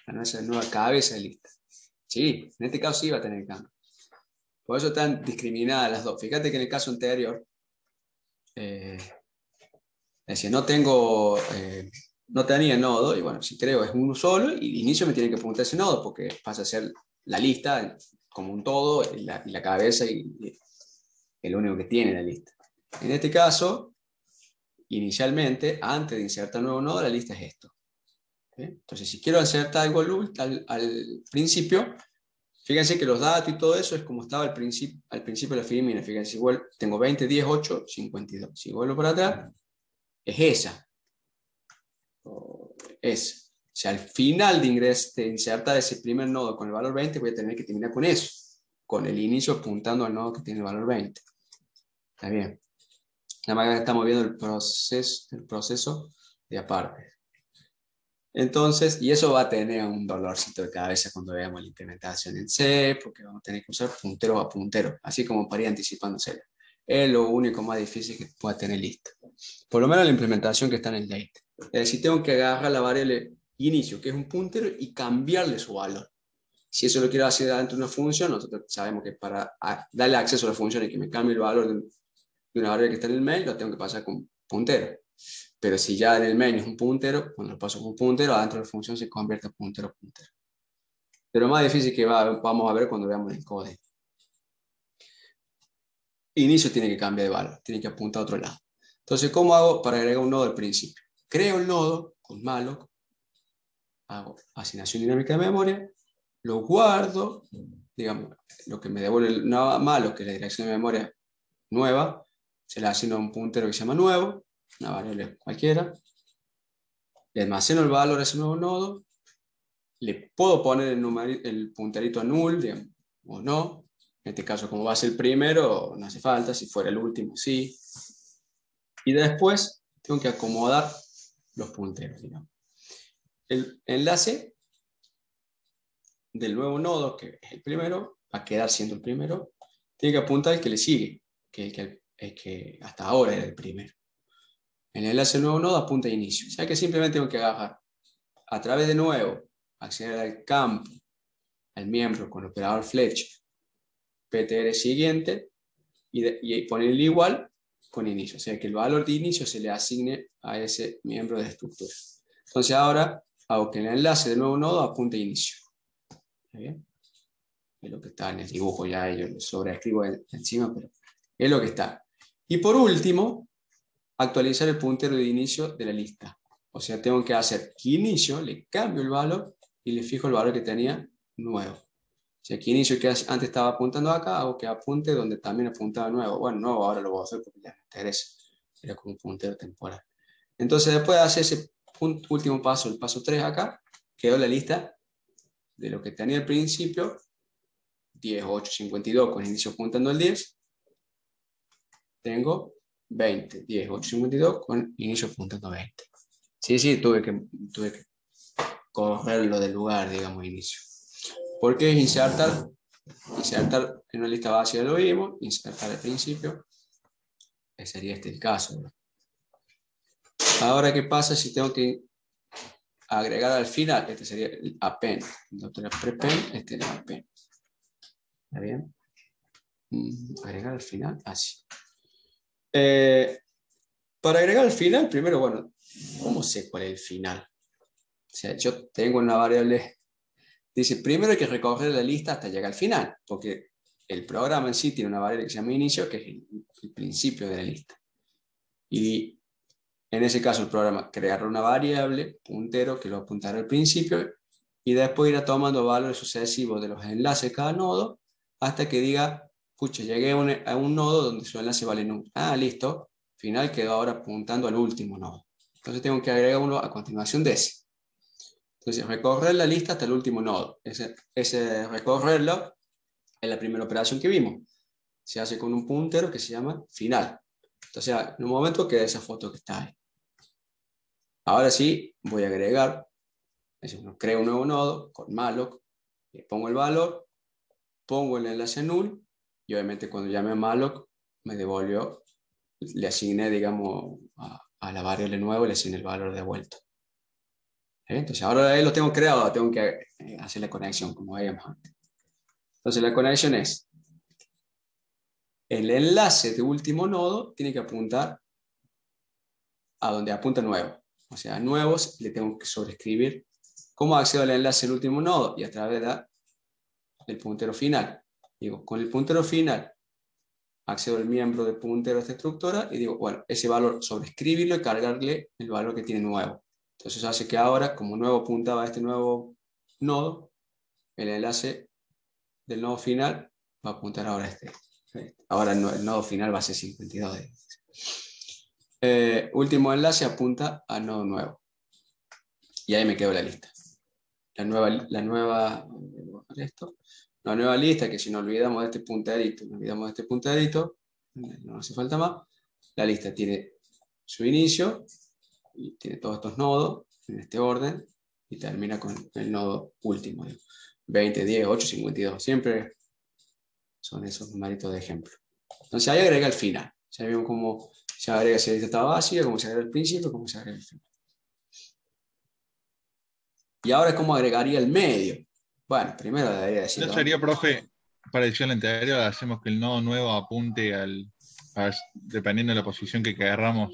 a esa nueva cabeza de lista. Sí, en este caso sí va a tener cambio. Por eso están discriminadas las dos. Fíjate que en el caso anterior, eh, decía, no tenía nodo, y bueno, si creo es uno solo, y inicio me tiene que apuntar ese nodo, porque pasa a ser la lista como un todo, y la cabeza, y el único que tiene la lista. En este caso, inicialmente, antes de insertar un nuevo nodo, la lista es esto. ¿Sí? Entonces, si quiero insertar algo al principio, fíjense que los datos y todo eso es como estaba al principio de la filmina. Fíjense, igual tengo 20, 10, 8, 52. Si vuelvo para atrás, es esa. Es. O sea, al final de insertar ese primer nodo con el valor 20, voy a tener que terminar con eso, con el inicio apuntando al nodo que tiene el valor 20. Está bien. Nada más que estamos viendo el proceso de aparte. Entonces, y eso va a tener un dolorcito de cabeza cuando veamos la implementación en C, porque vamos a tener que usar puntero a puntero, así como para ir anticipándose. Es lo único más difícil que pueda tener listo. Por lo menos la implementación que está en el date. Es decir, tengo que agarrar la variable inicio, que es un puntero, y cambiarle su valor. Si eso lo quiero hacer dentro de una función, nosotros sabemos que para darle acceso a la función y que me cambie el valor de una variable que está en el mail, lo tengo que pasar con puntero. Pero si ya en el main es un puntero, cuando lo paso con un puntero, adentro de la función se convierte en puntero a puntero. Pero más difícil que vamos a ver cuando veamos el código. Inicio tiene que cambiar de valor, tiene que apuntar a otro lado. Entonces, ¿cómo hago para agregar un nodo al principio? Creo el nodo con malloc, hago asignación dinámica de memoria, lo guardo, digamos, lo que me devuelve el malloc, que es la dirección de memoria nueva, se le asigna un puntero que se llama nuevo, una variable cualquiera, le almaceno el valor a ese nuevo nodo, le puedo poner el punterito a null, digamos, o no. En este caso, como va a ser el primero, no hace falta. Si fuera el último, sí. Y después tengo que acomodar los punteros, digamos. El enlace del nuevo nodo, que es el primero, va a quedar siendo el primero, tiene que apuntar al que le sigue, el que hasta ahora era el primero. En el enlace del nuevo nodo apunta a inicio. O sea que simplemente tengo que agarrar a través de nuevo, acceder al campo, al miembro con el operador flecha, PTR siguiente, y ponerle igual con inicio. O sea que el valor de inicio se le asigne a ese miembro de la estructura. Entonces ahora hago que el enlace del nuevo nodo apunte a inicio. ¿Está bien? Es lo que está en el dibujo, ya yo lo sobreescribo encima, pero es lo que está. Y por último, actualizar el puntero de inicio de la lista. O sea, tengo que hacer que inicio, le cambio el valor y le fijo el valor que tenía nuevo. O sea, que inicio que antes estaba apuntando acá, hago que apunte donde también apuntaba nuevo. Bueno, nuevo ahora lo voy a hacer porque ya me interesa. Era como un puntero temporal. Entonces, después de hacer ese último paso, el paso 3 acá, quedó la lista de lo que tenía al principio, 10, 8, 52, con inicio apuntando al 10. Tengo 20, 10, 8, 52, con inicio apuntando a 20. Sí, tuve que correrlo del lugar, digamos, inicio. Porque es insertar en una lista vacía lo vimos, insertar al principio, que sería este el caso, ¿no? Ahora, ¿qué pasa si tengo que agregar al final? Este sería el append. Entonces, prepend, este es el append. ¿Está bien? Agregar al final, así. Para agregar al final, primero, bueno, ¿cómo sé cuál es el final? O sea, yo tengo una variable, dice, primero hay que recorrer la lista hasta llegar al final, porque el programa en sí tiene una variable que se llama inicio, que es el principio de la lista. Y en ese caso el programa creará una variable, puntero, que lo apuntará al principio, y después irá tomando valores sucesivos de los enlaces de cada nodo, hasta que diga, pucha, llegué a un nodo donde su enlace vale nul. Ah, listo, final quedó ahora apuntando al último nodo. Entonces tengo que agregar uno a continuación de ese. Entonces, recorrer la lista hasta el último nodo. Ese recorrerlo es la primera operación que vimos. Se hace con un puntero que se llama final. Entonces, en un momento queda esa foto que está ahí. Ahora sí, voy a agregar, creo un nuevo nodo con malloc, le pongo el valor, pongo el enlace null, y obviamente cuando llame a malloc, me devolvió, le asigné, digamos, a la variable nueva, le asigné el valor devuelto. Entonces ahora lo tengo creado, tengo que hacer la conexión como veíamos antes. Entonces la conexión es, el enlace de último nodo tiene que apuntar a donde apunta nuevo. O sea, a nuevos le tengo que sobreescribir cómo accedo al enlace del último nodo y a través del puntero final. Digo, con el puntero final accedo al miembro de puntero de esta estructura y digo, bueno, ese valor sobreescribirlo y cargarle el valor que tiene nuevo. Entonces hace que ahora, como nuevo apuntaba a este nuevo nodo, el enlace del nodo final va a apuntar ahora a este. Ahora el nodo final va a ser 52. Último enlace apunta al nodo nuevo. Y ahí me quedo la lista. La nueva lista, que si nos olvidamos de este punterito, no hace falta más. La lista tiene su inicio y tiene todos estos nodos en este orden y termina con el nodo último, 20, 10, 8, 52. Siempre son esos numeritos de ejemplo. Entonces ahí agrega el final. Ya vimos cómo se agrega si la lista está vacía, cómo se agrega el principio, cómo se agrega el final. Y ahora, ¿cómo agregaría el medio? Bueno, primero debería decir. ¿No sería, profe, para el anterior, hacemos que el nodo nuevo apunte dependiendo de la posición que querramos,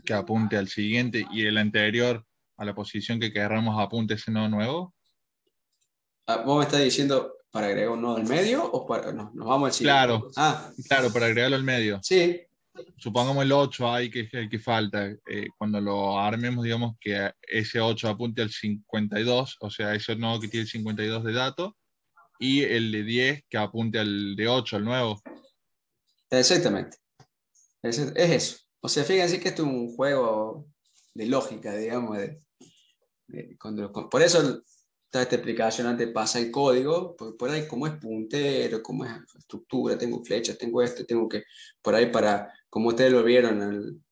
que apunte al siguiente, y el anterior a la posición que querramos apunte ese nodo nuevo? ¿Vos me estás diciendo para agregar un nodo al medio o para, nos vamos al siguiente? Claro, para agregarlo al medio. Sí. Supongamos el 8 ahí, que es el que falta. Cuando lo armemos, digamos que ese 8 apunte al 52, o sea, ese nodo que tiene el 52 de datos, y el de 10 que apunte al de 8, al nuevo. Exactamente. Es eso. O sea, fíjense que esto es un juego de lógica, digamos. Por eso toda esta explicación antes pasa el código, por ahí cómo es puntero, cómo es estructura, tengo flechas, tengo esto, tengo que, por ahí para, como ustedes lo vieron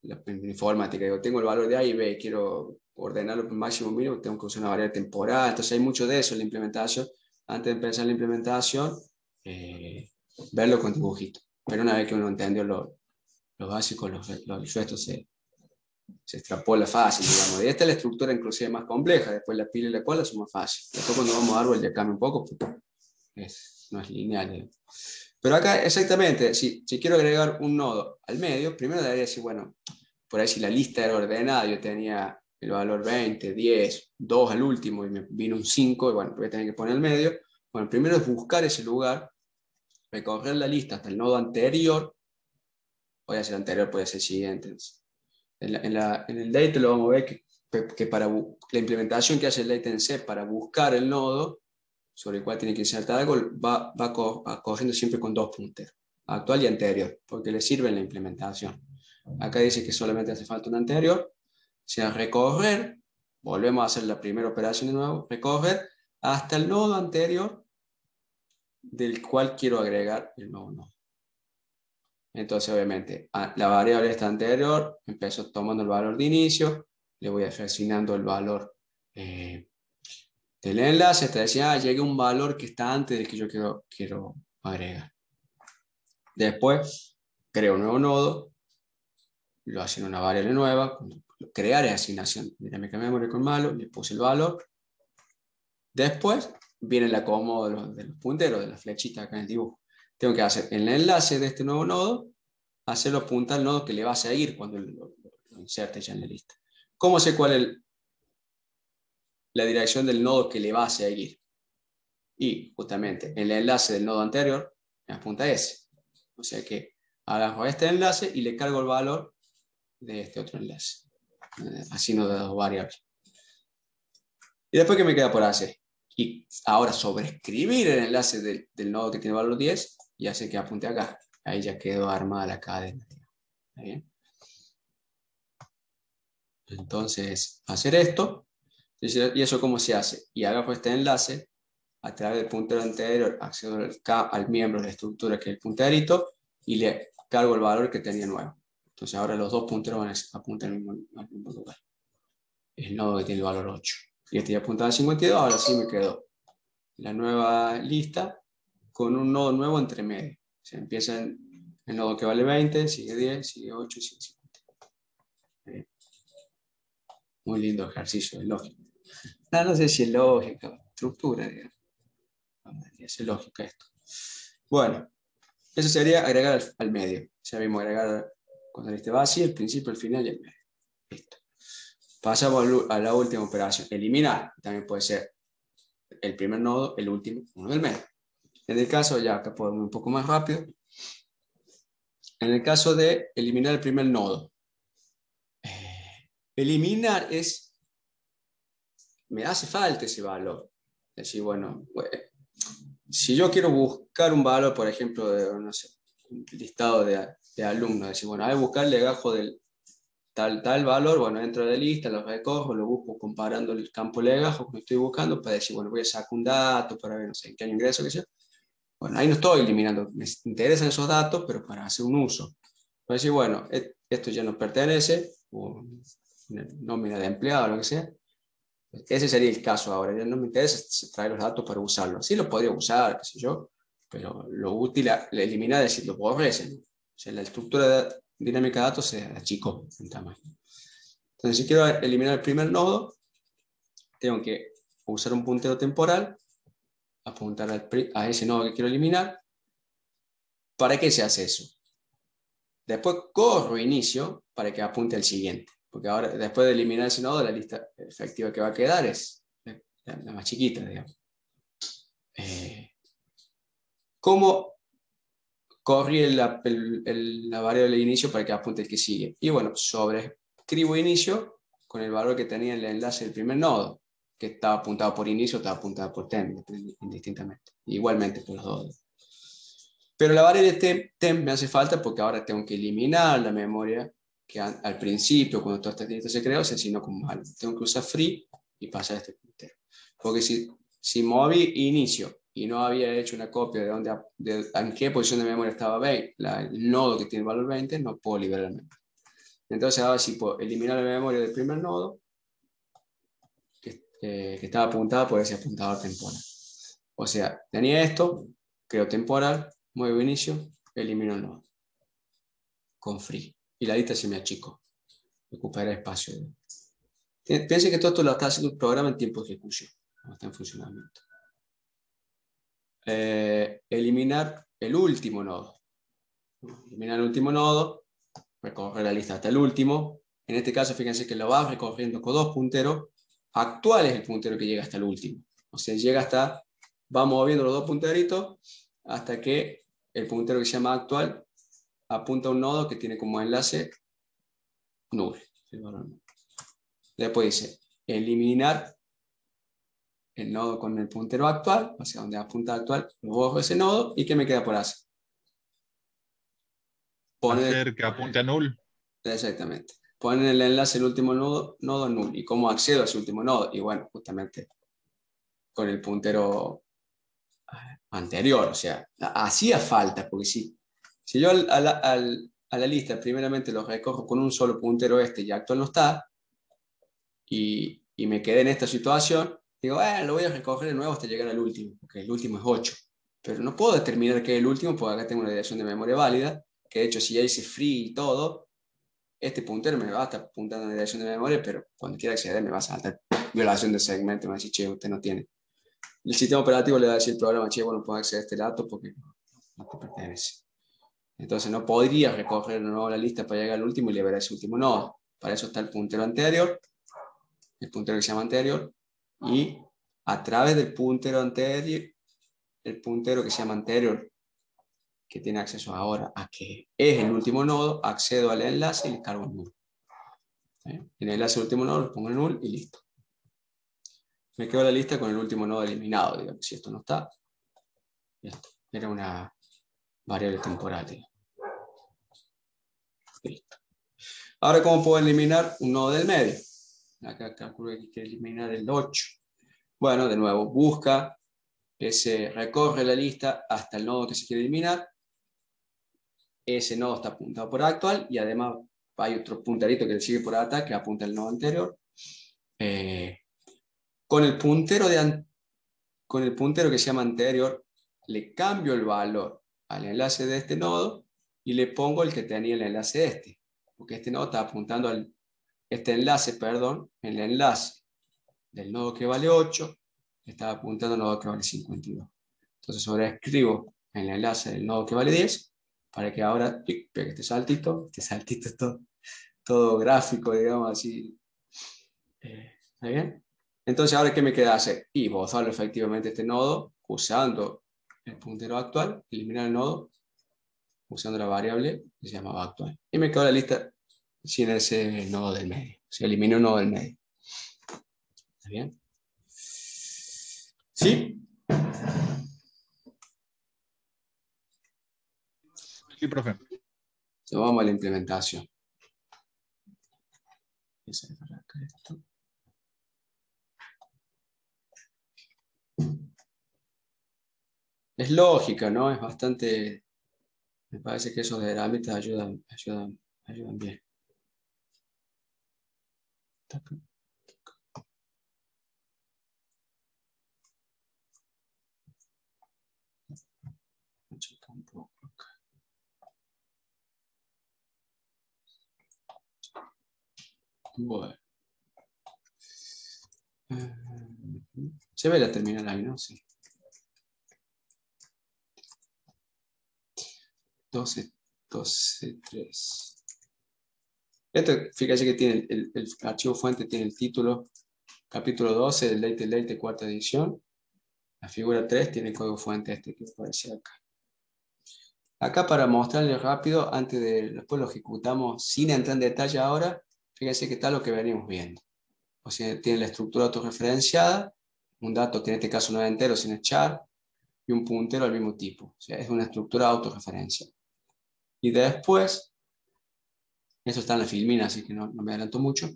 en informática. Digo, tengo el valor de A y B, quiero ordenarlo por máximo mínimo, tengo que usar una variable temporal. Entonces hay mucho de eso en la implementación. Antes de empezar la implementación, verlo con dibujitos. Pero una vez que uno entendió lo básico, los restos se extrapola fácil, digamos. Y esta es la estructura inclusive más compleja. Después la pila y la cola son más fáciles. Después cuando vamos a árbol ya cambia un poco, porque no es lineal, digamos. Pero acá exactamente, si quiero agregar un nodo al medio, primero debería decir, bueno, por ahí si la lista era ordenada, yo tenía el valor 20, 10, 2 al último y me vino un 5, y bueno, voy a tener que poner el medio. Bueno, primero es buscar ese lugar, recorrer la lista hasta el nodo anterior, puede ser anterior, puede ser siguiente. En el date lo vamos a ver que para la implementación que hace el date en C para buscar el nodo sobre el cual tiene que insertar algo, va corriendo siempre con 2 punteros, actual y anterior, porque le sirve en la implementación. Acá dice que solamente hace falta un anterior. O sea, recorrer, volvemos a hacer la primera operación de nuevo, recorrer hasta el nodo anterior del cual quiero agregar el nuevo nodo. Entonces, obviamente, la variable esta anterior empezó tomando el valor de inicio, le voy asignando el valor del enlace, hasta decir, llegue un valor que está antes del que yo quiero agregar. Después, creo un nuevo nodo, lo asigno una variable nueva, crear es asignación dinámica de memoria con malo, le puse el valor. Después, viene el acomodo de los punteros, de las flechitas acá en el dibujo. Tengo que hacer el enlace de este nuevo nodo, hacerlo apuntar al nodo que le va a seguir cuando lo inserte ya en la lista. ¿Cómo sé cuál es la dirección del nodo que le va a seguir? Y justamente el enlace del nodo anterior me apunta a ese. O sea que agarro este enlace y le cargo el valor de este otro enlace. Asigno de 2 variables. Y después, ¿qué me queda por hacer? Y ahora sobreescribir el enlace del nodo que tiene valor 10 y hacer que apunte acá. Ahí ya quedó armada la cadena. ¿Está bien? Entonces, hacer esto. ¿Y eso cómo se hace? Y agarro este enlace a través del puntero anterior, accedo al miembro de la estructura que es el punterito y le cargo el valor que tenía nuevo. Entonces ahora los 2 punteros van a apuntar al mismo lugar. El nodo que tiene el valor 8. Y este ya apuntaba al 52, ahora sí me quedó la nueva lista con un nodo nuevo entre medio. O sea, empieza en el nodo que vale 20, sigue 10, sigue 8, sigue 50. Muy lindo ejercicio de lógica. No sé si es lógica, estructura, digamos. Es lógica esto. Bueno, eso sería agregar al medio. Ya vimos agregar cuando la lista va así, el principio, el final y el medio. Listo. Pasamos a la última operación. Eliminar. También puede ser el primer nodo, el último, uno del medio. En el caso, ya acá podemos ir un poco más rápido. En el caso de eliminar el primer nodo. Eliminar es, me hace falta ese valor. Es decir, bueno, si yo quiero buscar un valor, por ejemplo, de, no sé, un listado de alumnos, decir, bueno, hay que buscar el legajo del tal valor, bueno, dentro de la lista, lo recojo, lo busco comparando el campo legajo que estoy buscando para decir, bueno, voy a sacar un dato para ver, no sé, en qué año ingreso, qué sé yo. Bueno, ahí no estoy eliminando, me interesan esos datos, pero para hacer un uso. Para decir, bueno, esto ya no pertenece, o una nómina de empleado, lo que sea. Ese sería el caso ahora, ya no me interesa traer los datos para usarlo. Sí lo podría usar, qué sé yo, pero lo útil es eliminar, es decir, lo borres. O sea, la estructura dinámica de datos se achicó en tamaño. Entonces, si quiero eliminar el primer nodo, tengo que usar un puntero temporal, apuntar a ese nodo que quiero eliminar. ¿Para qué se hace eso? Después corro inicio para que apunte al siguiente. Porque ahora, después de eliminar ese nodo, la lista efectiva que va a quedar es la más chiquita, digamos. ¿Cómo corrí la variable de inicio para que apunte el que sigue? Y bueno, sobreescribo inicio con el valor que tenía en el enlace del primer nodo, que estaba apuntado por inicio, estaba apuntado por temp, indistintamente. Igualmente por los dos. Pero la variable temp me hace falta porque ahora tengo que eliminar la memoria que al principio, cuando toda esta lista se creó, se asignó como malo. Tengo que usar free y pasar este puntero. Porque si moví inicio y no había hecho una copia en qué posición de memoria estaba el nodo que tiene el valor 20, no puedo liberar la memoria. Entonces ahora sí puedo eliminar la memoria del primer nodo que estaba apuntada por ese apuntador temporal. O sea, tenía esto, creo temporal, muevo inicio, elimino el nodo con free. Y la lista se me achicó. Recupera espacio. Piensen que todo esto lo está haciendo el programa en tiempo de ejecución. No está en funcionamiento. Eliminar el último nodo. Eliminar el último nodo, recorrer la lista hasta el último. En este caso, fíjense que lo va recorriendo con dos punteros. Actual es el puntero que llega hasta el último. O sea, llega hasta, va moviendo los dos punteritos hasta que el puntero que se llama actual apunta a un nodo que tiene como enlace null. Después dice, eliminar el nodo con el puntero actual, o sea, donde apunta actual, borro ese nodo, ¿y qué me queda por hacer? Hacer que apunte a null. Exactamente. Poner el enlace el último nodo null. ¿Y cómo accedo a ese último nodo? Y bueno, justamente con el puntero anterior, o sea, hacía falta, porque si yo a la lista primeramente lo recorro con un solo puntero y actual no está, y me quedé en esta situación, digo, lo voy a recoger de nuevo hasta llegar al último, porque el último es 8. Pero no puedo determinar qué es el último, porque acá tengo una dirección de memoria válida, que de hecho si ya hice free y todo, este puntero me va a estar apuntando en la dirección de memoria, pero cuando quiera acceder me va a saltar violación de segmento, me va a decir, che, usted no tiene. El sistema operativo le va a decir al programa, che, bueno, puedo acceder a este dato porque no te pertenece. Entonces no podría recorrer de nuevo la lista para llegar al último y liberar ese último nodo. Para eso está el puntero anterior, el puntero que se llama anterior, y a través del puntero anterior, el puntero que se llama anterior, que tiene acceso ahora a que es el último nodo, accedo al enlace y le cargo el null. En el enlace del último nodo lo pongo en null y listo. Me quedo la lista con el último nodo eliminado, digamos, si esto no está. Esto era una variable temporal, digamos. Listo. Ahora, ¿cómo puedo eliminar un nodo del medio? Acá calculo que quiero eliminar el 8. Bueno, de nuevo, busca, recorre la lista hasta el nodo que se quiere eliminar. Ese nodo está apuntado por actual y además hay otro punterito que le sigue por ataque que apunta al nodo anterior. Con el puntero que se llama anterior, le cambio el valor al enlace de este nodo y le pongo el que tenía el enlace este. Porque este nodo está apuntando el enlace del nodo que vale 8, está apuntando al nodo que vale 52. Entonces sobreescribo el enlace del nodo que vale 10 para que ahora pegue este saltito es todo gráfico, digamos así. ¿Está bien? Entonces, ¿ahora qué me queda hacer? Y bozarlo efectivamente este nodo usando el puntero actual, eliminar el nodo usando la variable que se llamaba actual. Y me quedó la lista sin ese nodo del medio. Se eliminó un nodo del medio. ¿Está bien? ¿Sí? Sí, profe. Entonces, vamos a la implementación. Es lógica, ¿no? Es bastante... Me parece que esos diagramas ayudan bien. Un poco acá. Bueno. Se ve la terminal ahí, ¿no? Sí. 12, 3. Esto, fíjate que tiene el archivo fuente, tiene el título, capítulo 12 del Late, cuarta edición. La figura 3 tiene el código fuente este que aparece acá. Acá para mostrarles rápido, después lo ejecutamos sin entrar en detalle ahora, fíjense que está lo que venimos viendo. O sea, tiene la estructura autorreferenciada, un dato que en este caso no es entero, sin echar, y un puntero al mismo tipo. O sea, es una estructura autorreferencial. Y después, eso está en la filmina, así que no me adelanto mucho.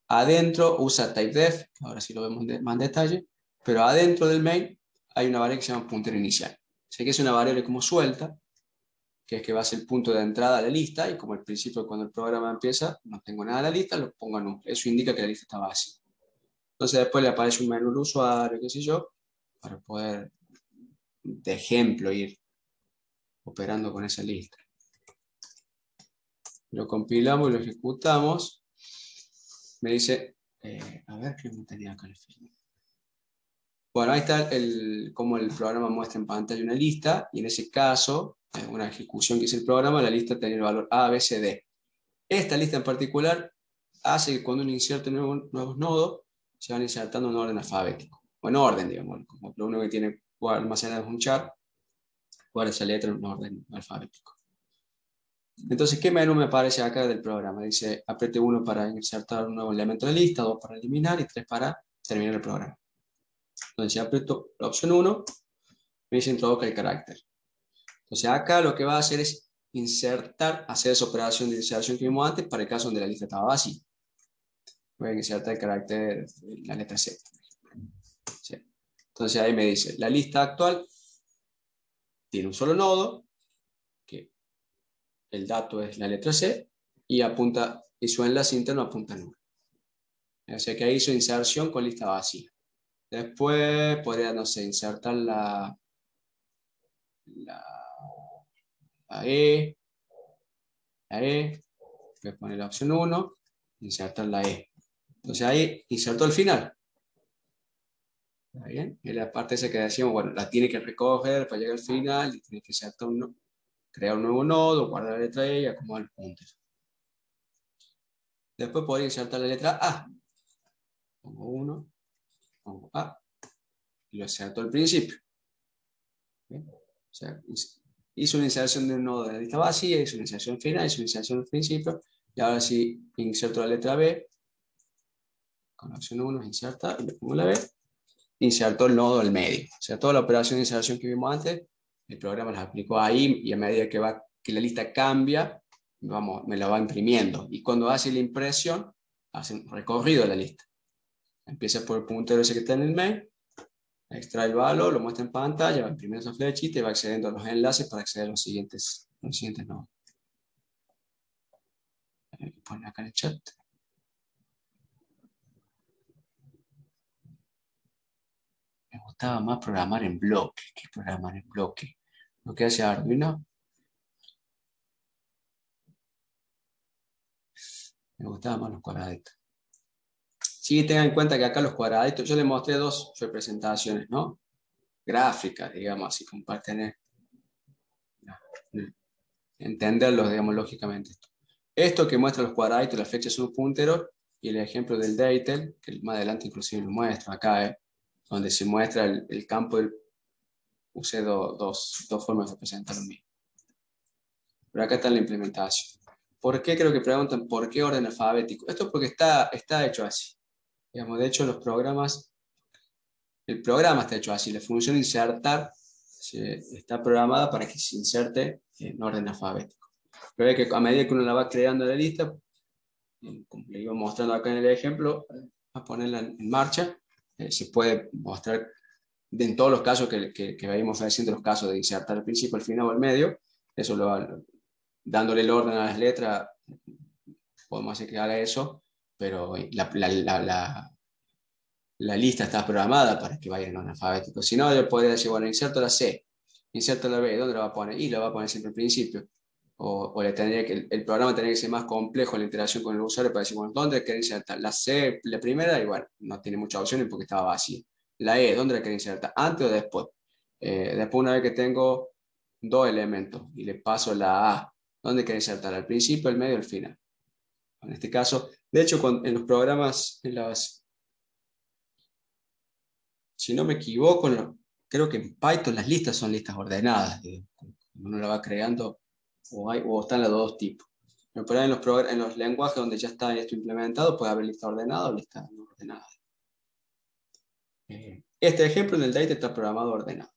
Adentro usa typedef, ahora sí lo vemos más en detalle, pero adentro del main hay una variable que se llama puntero inicial. O sea que es una variable como suelta, que es que va a ser el punto de entrada a la lista, y como al principio cuando el programa empieza no tengo nada en la lista, lo pongo en null. Eso indica que la lista está vacía. Entonces después le aparece un menú al usuario, qué sé yo, para poder, de ejemplo, ir operando con esa lista. Lo compilamos y lo ejecutamos. Me dice, a ver qué me tenía acá el film. Bueno, ahí está cómo el programa muestra en pantalla una lista, y en ese caso, en una ejecución que hizo el programa, la lista tiene el valor A, B, C, D. Esta lista en particular hace que cuando uno inserta nuevos nodos, se van insertando en orden alfabético, o en orden, digamos, como lo único que tiene almacenado es un char, guarda esa letra en un orden alfabético. Entonces, ¿qué menú me aparece acá del programa? Dice, apriete 1 para insertar un nuevo elemento en la lista, 2 para eliminar y 3 para terminar el programa. Entonces, si aprieto la opción 1, me dice introduzca el carácter. Entonces, acá lo que va a hacer es insertar, hacer esa operación de inserción que vimos antes para el caso donde la lista estaba vacía. Voy a insertar el carácter, la letra C. ¿Sí? Entonces, ahí me dice, la lista actual tiene un solo nodo, que el dato es la letra C, y apunta, y su enlace interno apunta a 1. O sea que ahí hizo inserción con lista vacía. Después podría, no sé, insertar la E, voy a poner la opción 1, insertar la E. Entonces ahí insertó el final. ¿Está bien? Y la parte esa que decíamos, bueno, la tiene que recoger para llegar al final, y tiene que insertar crear un nuevo nodo, guardar la letra E y acomodar el punto. Después podría insertar la letra A. Pongo 1, pongo A, y lo inserto al principio. ¿Bien? O sea, hizo una inserción de un nodo de la lista vacía, hizo una inserción final, hizo una inserción al principio, y ahora sí inserto la letra B, con la opción 1, inserta, y le pongo la B, insertó el nodo al medio. O sea, toda la operación de inserción que vimos antes, el programa las aplicó ahí, y a medida que la lista cambia, me la va imprimiendo. Y cuando hace la impresión, hace un recorrido de la lista. Empieza por el puntero ese que está en el main, extrae el valor, lo muestra en pantalla, va imprimiendo esa flechita y va accediendo a los enlaces para acceder a los siguientes nodos. Poner acá en el chat. Me gustaba más programar en bloque que programar en bloque. Lo que hace Arduino, me gustaban más los cuadraditos. Sí, tengan en cuenta que acá los cuadraditos, yo les mostré dos representaciones, ¿no? Gráficas, digamos, así como para tener, entenderlos, digamos, lógicamente. Esto que muestra los cuadraditos, las flechas son un puntero, y el ejemplo del Deitel, que más adelante inclusive lo muestro acá, donde se muestra el campo del... Usé dos formas de representar lo mismo. Pero acá está la implementación. ¿Por qué? Creo que preguntan por qué orden alfabético. Esto es porque está hecho así. Digamos, de hecho, el programa está hecho así. La función insertar está programada para que se inserte en orden alfabético. Pero es que a medida que uno la va creando la lista, como le iba mostrando acá en el ejemplo, a ponerla en marcha, se puede mostrar en todos los casos que veíamos haciendo, los casos de insertar al principio, al final o al medio. Eso dándole el orden a las letras, podemos hacer que haga eso, pero la lista está programada para que vaya en orden alfabético. Si no, yo podría decir, bueno, inserto la C, inserto la B, ¿dónde la va a poner? Y la va a poner siempre al principio. O el programa tendría que ser más complejo en la interacción con el usuario para decir, bueno, ¿dónde querés insertar? La C, la primera, y bueno, no tiene muchas opciones porque estaba vacía. La E, ¿dónde la querés insertar? ¿Antes o después? Después, una vez que tengo dos elementos y le paso la A, ¿dónde querés insertar? ¿Al principio, al medio o al final? En este caso, de hecho, en los programas, si no me equivoco, creo que en Python las listas son listas ordenadas. Uno la va creando, o están los dos tipos. Pero por ahí en los lenguajes donde ya está esto implementado, puede haber lista ordenada o lista no ordenada. Este ejemplo en el data está programado ordenado.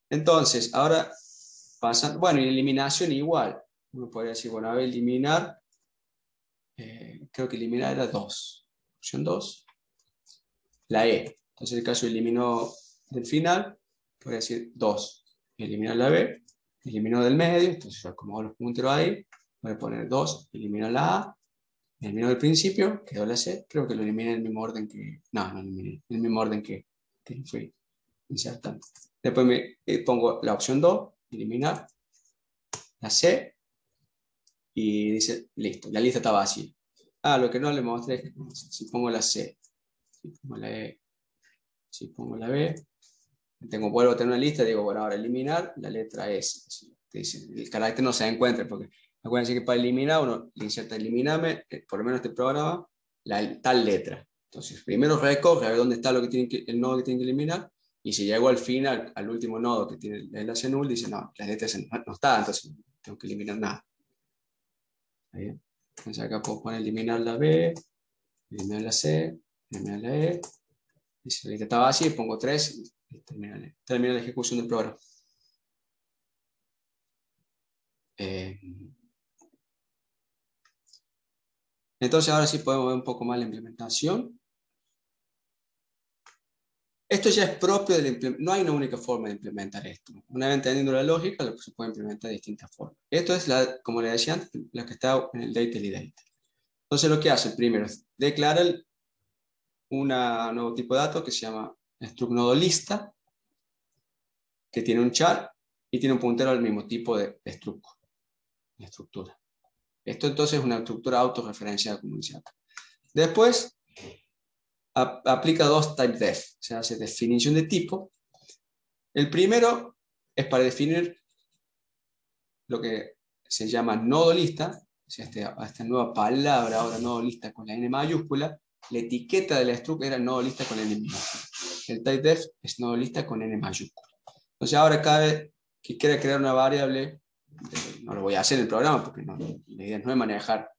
Entonces, ahora pasa, bueno, y eliminación igual. Uno podría decir, bueno, a ver, eliminar, creo que eliminar era 2. Opción 2, la E. Entonces, en el caso eliminó del final, podría decir 2. eliminar la B, elimino del medio, entonces yo acomodo los punteros ahí, voy a poner 2, elimino la A, elimino del principio, quedó la C, creo que lo eliminé en el mismo orden que, no eliminé, en el mismo orden que lo fui insertando. Después me pongo la opción 2, eliminar la C, y dice, listo, la lista está vacía. Lo que no le mostré es que si pongo la C, si pongo la E, si pongo la B, vuelvo a tener una lista, digo, bueno, ahora eliminar la letra S. Dice, el carácter no se encuentra, porque acuérdense que para eliminar uno le inserta eliminame, por lo menos este programa, tal letra. Entonces, primero recoge a ver dónde está lo que tiene el nodo que tiene que eliminar, y si llego al final, al último nodo que tiene el enlace null, dice, no, la letra S no está, entonces no tengo que eliminar nada. ¿Bien? Entonces acá puedo poner eliminar la B, eliminar la C, eliminar la E, y si la lista estaba así, pongo 3 y termina la ejecución del programa. Entonces ahora sí podemos ver un poco más la implementación. Esto ya es propio de la implementación. No hay una única forma de implementar esto. Una vez entendiendo la lógica, se puede implementar de distintas formas. Esto es, como le decía antes, la que está en el data y data. Entonces lo que hace primero es declarar un nuevo tipo de dato que se llama struct nodo lista, que tiene un char y tiene un puntero al mismo tipo de estructura. Esto entonces es una estructura autorreferenciada, como decía acá. Después aplica dos typedef, o sea, hace definición de tipo. El primero es para definir lo que se llama nodo lista, o sea, esta nueva palabra ahora nodo lista con la N mayúscula. La etiqueta de la struct era nodo lista con N minúscula. El typedef es nodo lista con N mayúscula. Entonces ahora cada vez que quiera crear una variable, no lo voy a hacer en el programa porque no, la idea no es manejar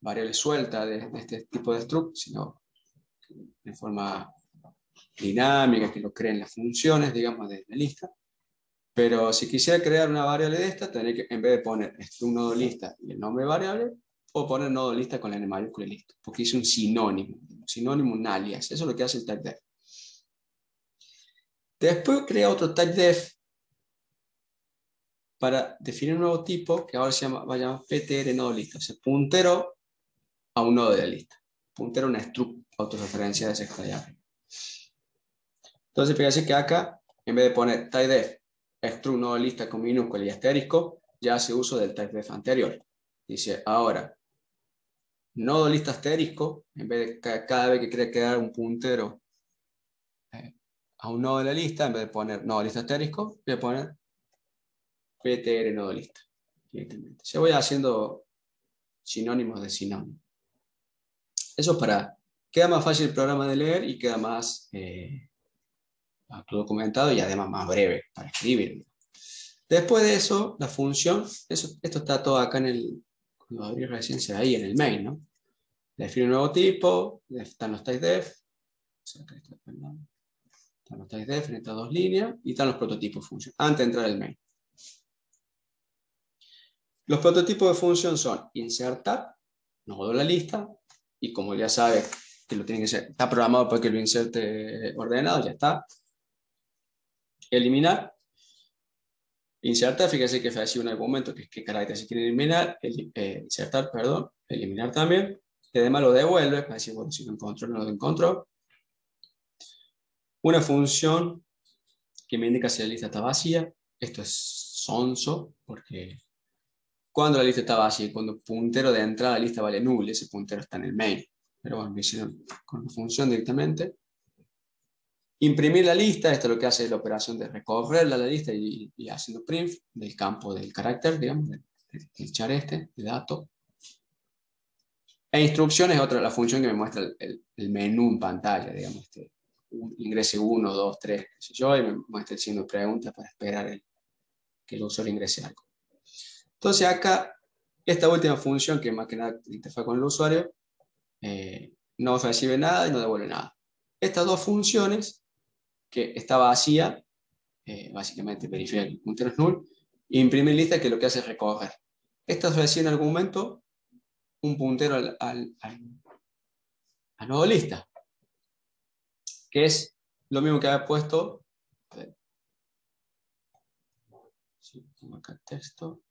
variables sueltas de este tipo de struct, sino de forma dinámica, que lo creen las funciones, digamos, de la lista. Pero si quisiera crear una variable de esta, tendría que, en vez de poner un nodo lista y el nombre de variable, o poner nodo lista con la N mayúscula y listo. Porque es un sinónimo, un alias. Eso es lo que hace el typedef. Después crea otro typedef para definir un nuevo tipo que ahora va a llamar ptr nodo lista. O sea, puntero a un nodo de la lista. Puntero a una struct autorreferenciada de esa variable. Entonces, fíjense que acá, en vez de poner typedef struct nodo lista con minúscula y asterisco, ya hace uso del typedef anterior. Dice, ahora, nodo lista asterisco, en vez de cada vez que quiera crear un puntero a un nodo de la lista, en vez de poner nodo lista asterisco, voy a poner ptr nodo lista. Se voy haciendo sinónimos de sinónimos. Eso queda más fácil el programa de leer y queda más documentado y además más breve para escribir. Después de eso, la función, esto está todo acá cuando abrí recién se ve ahí en el main, ¿no? Define un nuevo tipo, están los typedef, están los typedef en estas dos líneas y están los prototipos de función, antes de entrar al main. Los prototipos de función son insertar, nodo de la lista, y como ya sabe que lo tiene que ser, está programado para que lo inserte ordenado, ya está. Eliminar. Insertar, fíjese que fue así un argumento que carácter se quiere eliminar, insertar, perdón, eliminar también, y además lo devuelve para decir, bueno, si lo encontró, no lo encontró. Una función que me indica si la lista está vacía, esto es sonso, porque cuando la lista está vacía y cuando puntero de entrada a la lista vale null, ese puntero está en el main. Pero bueno, me hicieron con la función directamente. Imprimir la lista, esto es lo que hace la operación de recorrer la lista y haciendo print del campo del carácter, digamos, del char de dato. E instrucciones es la función que me muestra el menú en pantalla, digamos, ingrese 1, 2, 3, qué sé yo, y me muestra el signo de pregunta para esperar que el usuario ingrese algo. Entonces acá, esta última función, que más que nada interfaz con el usuario, no recibe nada y no devuelve nada. Estas dos funciones, que está vacía, básicamente verifica que el puntero es null, e imprimir lista, que lo que hace es recoger. Estas reciben en algún momento un puntero al nodo lista, que es lo mismo que había puesto Pongo acá texto.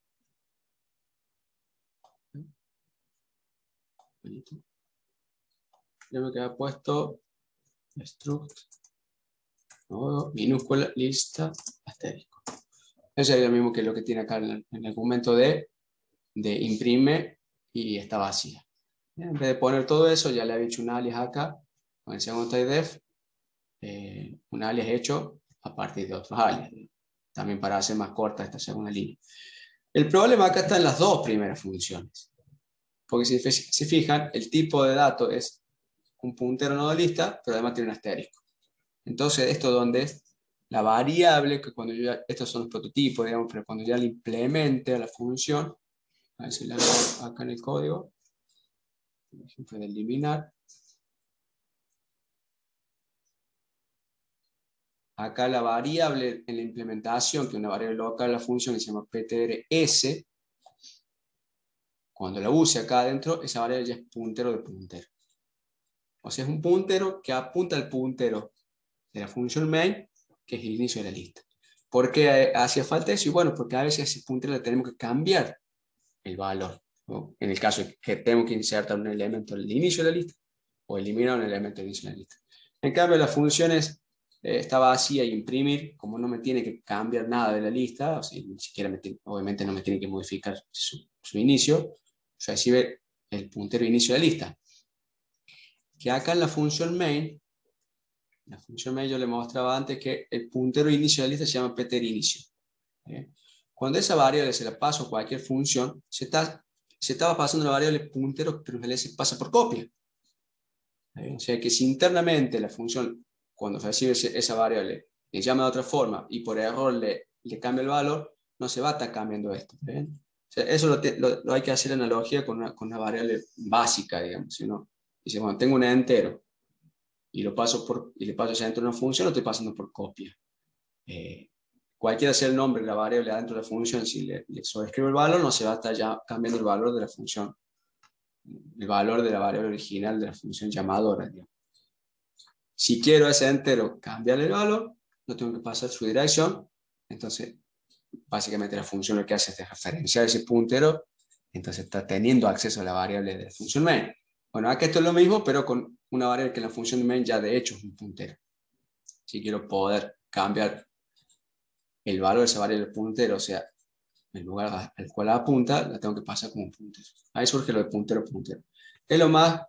Yo me queda puesto struct, nodo, minúscula, lista, asterisco. Eso es lo mismo que lo que tiene acá en el documento de imprime y está vacía. En vez de poner todo eso, ya le había hecho un alias acá, con el segundo typedef, un alias hecho a partir de otros alias, también para hacer más corta esta segunda línea. El problema acá está en las dos primeras funciones, porque si se fijan, el tipo de dato es un puntero nodo lista, pero además tiene un asterisco. Entonces, esto donde es la variable, que cuando yo ya, estos son los prototipos, digamos, pero cuando ya le implemente a la función, a ver si la veo acá en el código, por ejemplo, de eliminar. Acá la variable en la implementación, que es una variable local de la función que se llama ptrs, cuando la use acá adentro, esa variable ya es puntero de puntero. O sea, es un puntero que apunta al puntero de la función main, que es el inicio de la lista. ¿Por qué hacía falta eso? Y bueno, porque a veces ese puntero le tenemos que cambiar el valor, ¿no? En el caso de que tenemos que insertar un elemento al inicio de la lista o eliminar un elemento al inicio de la lista. En cambio, las funciones está vacía y imprimir, como no me tiene que cambiar nada de la lista, o sea, ni siquiera obviamente no me tiene que modificar su inicio, o sea, recibe el puntero inicio de la lista. Que acá en la función main yo le mostraba antes que el puntero inicio de la lista se llama ptr_inicio. Cuando esa variable se la paso a cualquier función, se estaba pasando la variable puntero, pero en realidad se pasa por copia. O sea que si internamente la función, cuando recibe esa variable, le llama de otra forma y por error le cambia el valor, no se va a estar cambiando esto. O sea, eso lo hay que hacer en analogía con una variable básica, digamos. Si uno dice, bueno, tengo un entero y le paso ya dentro de una función, lo estoy pasando por copia. Cualquiera sea el nombre de la variable adentro de la función, si le sobrescribo el valor, no se va a estar ya cambiando el valor de la función, el valor de la variable original de la función llamadora, digamos. Si quiero ese entero cambiarle el valor, no tengo que pasar su dirección. Entonces, básicamente la función lo que hace es referenciar ese puntero, entonces está teniendo acceso a la variable de la función main. Bueno, acá esto es lo mismo, pero con una variable que en la función main ya de hecho es un puntero. Si quiero poder cambiar el valor de esa variable puntero, o sea, el lugar al cual apunta, la tengo que pasar como un puntero. Ahí surge lo de puntero puntero. Es lo más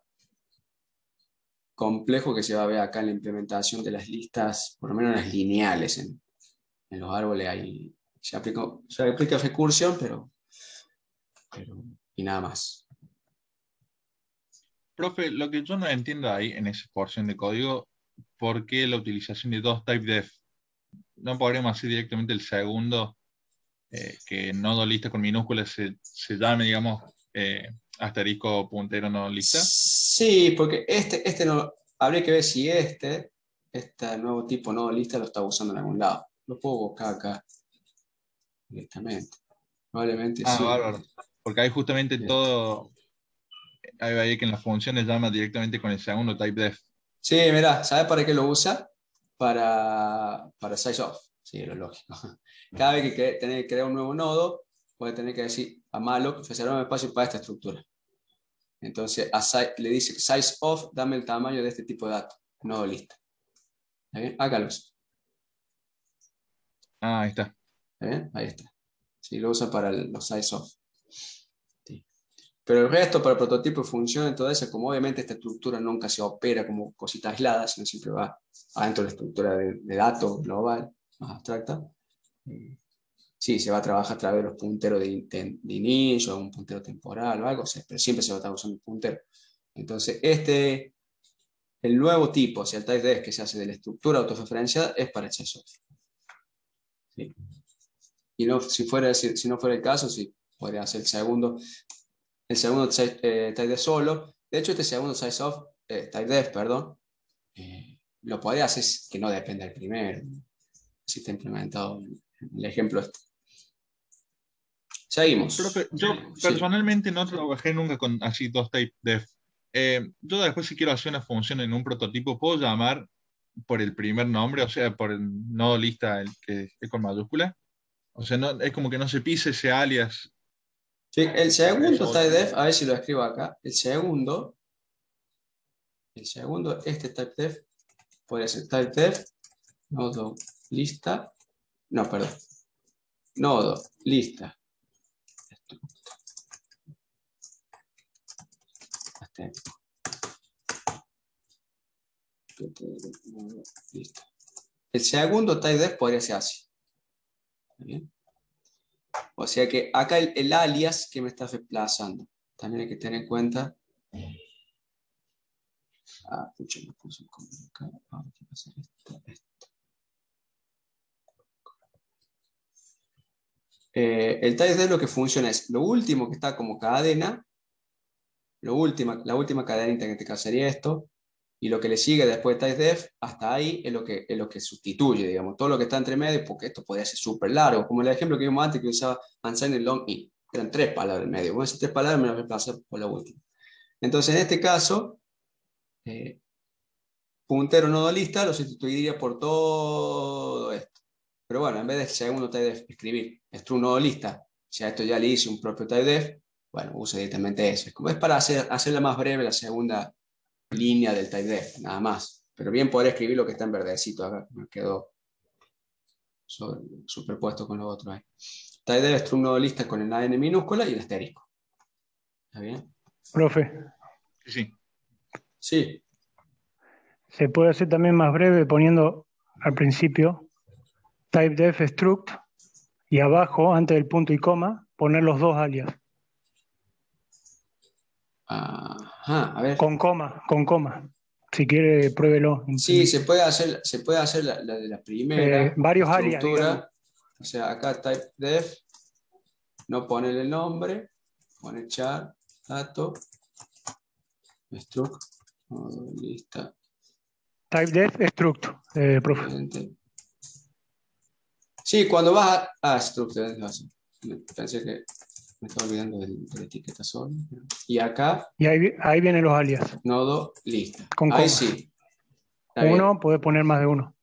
complejo que se va a ver acá en la implementación de las listas, por lo menos las lineales en los árboles. Ahí se aplica recursión, pero y nada más. Profe, lo que yo no entiendo ahí en esa porción de código, ¿por qué la utilización de dos typedef? ¿No podríamos hacer directamente el segundo, que nodo lista con minúsculas se llame, digamos, asterisco puntero nodo lista? Sí, porque este no, habría que ver si este nuevo tipo nodo lista lo está usando en algún lado. Lo puedo buscar acá directamente. Probablemente Ah, sí. bárbaro. Porque hay justamente todo, hay ahí que en las funciones llama directamente con el segundo typedef. Sí, mira, ¿sabes para qué lo usa? Para size off. Sí, lo lógico. Cada vez que tenés que crear un nuevo nodo, puede tener que decir a malloc, reservar un espacio para esta estructura. Entonces le dice size off, dame el tamaño de este tipo de datos. Nodo lista. ¿Está bien? Hágalos. Ah, ahí está. ¿Está bien? Ahí está. Sí, lo usa para los size off. Sí. Pero el resto, para el prototipo y función y todo eso, como obviamente esta estructura nunca se opera como cosita aislada, sino siempre va adentro de la estructura de datos global, más abstracta. Sí, se va a trabajar a través de los punteros de inicio, un puntero temporal o algo, o sea, pero siempre se va a estar usando un puntero. Entonces, el nuevo tipo, o sea, el typedef que se hace de la estructura autorreferenciada es para CSOF. ¿Sí? Y no, si no fuera el caso, sí, podría hacer el segundo typedef solo. De hecho, este segundo typedef, perdón, lo podría hacer que no dependa del primero. Si está implementado en el ejemplo este. Seguimos. Profe, yo Sí. personalmente no trabajé nunca con así dos typedef. Yo después si quiero hacer una función en un prototipo, ¿puedo llamar por el primer nombre, o sea, por el nodo lista, el que es con mayúscula? O sea, no, es como que no se pise ese alias. Sí, el segundo Eso, typedef, a ver si lo escribo acá. Este typedef podría ser typedef nodo lista. No, perdón. Nodo lista. Listo. El segundo typedef podría ser así. ¿Bien? O sea que acá el alias que me está reemplazando. También hay que tener en cuenta. Pucha, me puse un comando acá. Ahora tengo que hacer esto. El typedef lo que funciona es lo último que está como cadena, la última cadenita que en este caso sería esto, y lo que le sigue después de typedef, hasta ahí es lo que sustituye, digamos, todo lo que está entre medio, porque esto podría ser súper largo, como el ejemplo que vimos antes que usaba unsigned long i, eran 3 palabras en medio, bueno, esas 3 palabras me las voy a pasar por la última. Entonces, en este caso, puntero nodo lista lo sustituiría por todo esto. Pero bueno, en vez de segundo typedef escribir struct nodo lista, si a esto ya le hice un propio typedef, bueno, uso directamente eso. Como es para hacerla más breve la segunda línea del typedef, nada más. Pero bien poder escribir lo que está en verdecito acá, me quedó superpuesto con lo otro ahí. Typedef struct nodo lista con el AN minúscula y el asterisco. ¿Está bien? Profe, sí. Sí. se puede hacer también más breve poniendo al principio typedef struct y abajo, antes del punto y coma, poner los dos alias. Ajá, a ver. Con coma. Si quiere, pruébelo. Sí, se puede hacer la de la primera Varios alias, estructura. digamos. O sea, acá typedef, no poner el nombre, pone char, dato, struct, lista. Typedef struct, profe. Sí, cuando vas a struct, pensé que me estaba olvidando de la etiqueta solo. Y acá, Y ahí vienen los alias. nodo, lista. Con Ahí comas. sí. Está bien. Uno puede poner más de uno.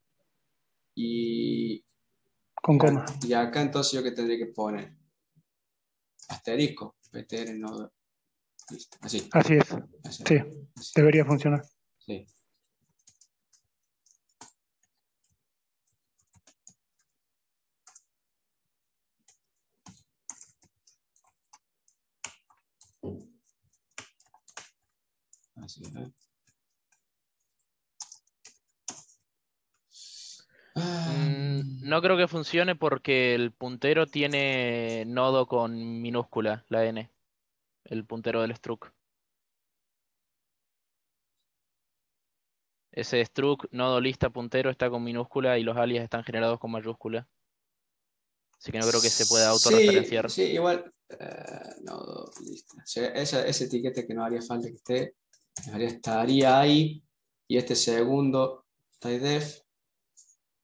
Con coma. Y acá entonces yo que tendría que poner asterisco, ptr nodo, lista. Así. Así es. Sí, Así. debería funcionar. Sí. Así, ¿eh? No creo que funcione porque el puntero tiene nodo con minúscula, la n, el puntero del struct. Ese struct nodo lista puntero está con minúscula y los alias están generados con mayúscula. Así que no creo que se pueda autorreferenciar. Sí, igual. Nodo, lista. O sea, esa etiqueta que no haría falta que esté, estaría ahí. Y este segundo typedef.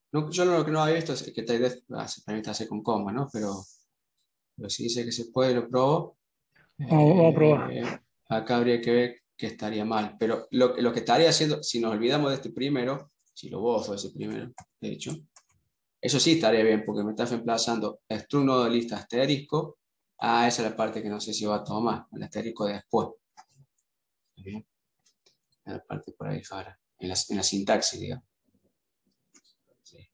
No, yo lo que no había visto es que typedef se permite hacer con coma, ¿no? Pero si dice que se puede, lo probo. Vamos a probar. Acá habría que ver que estaría mal. Pero lo que estaría haciendo, si nos olvidamos de este primero, si lo bofo ese primero, de hecho, eso sí estaría bien, porque me está reemplazando struct nodo de lista asterisco. Esa es la parte que no sé si va a tomar, el asterisco de después. Bien. La parte por ahí rara, en la sintaxis, digamos. Sí.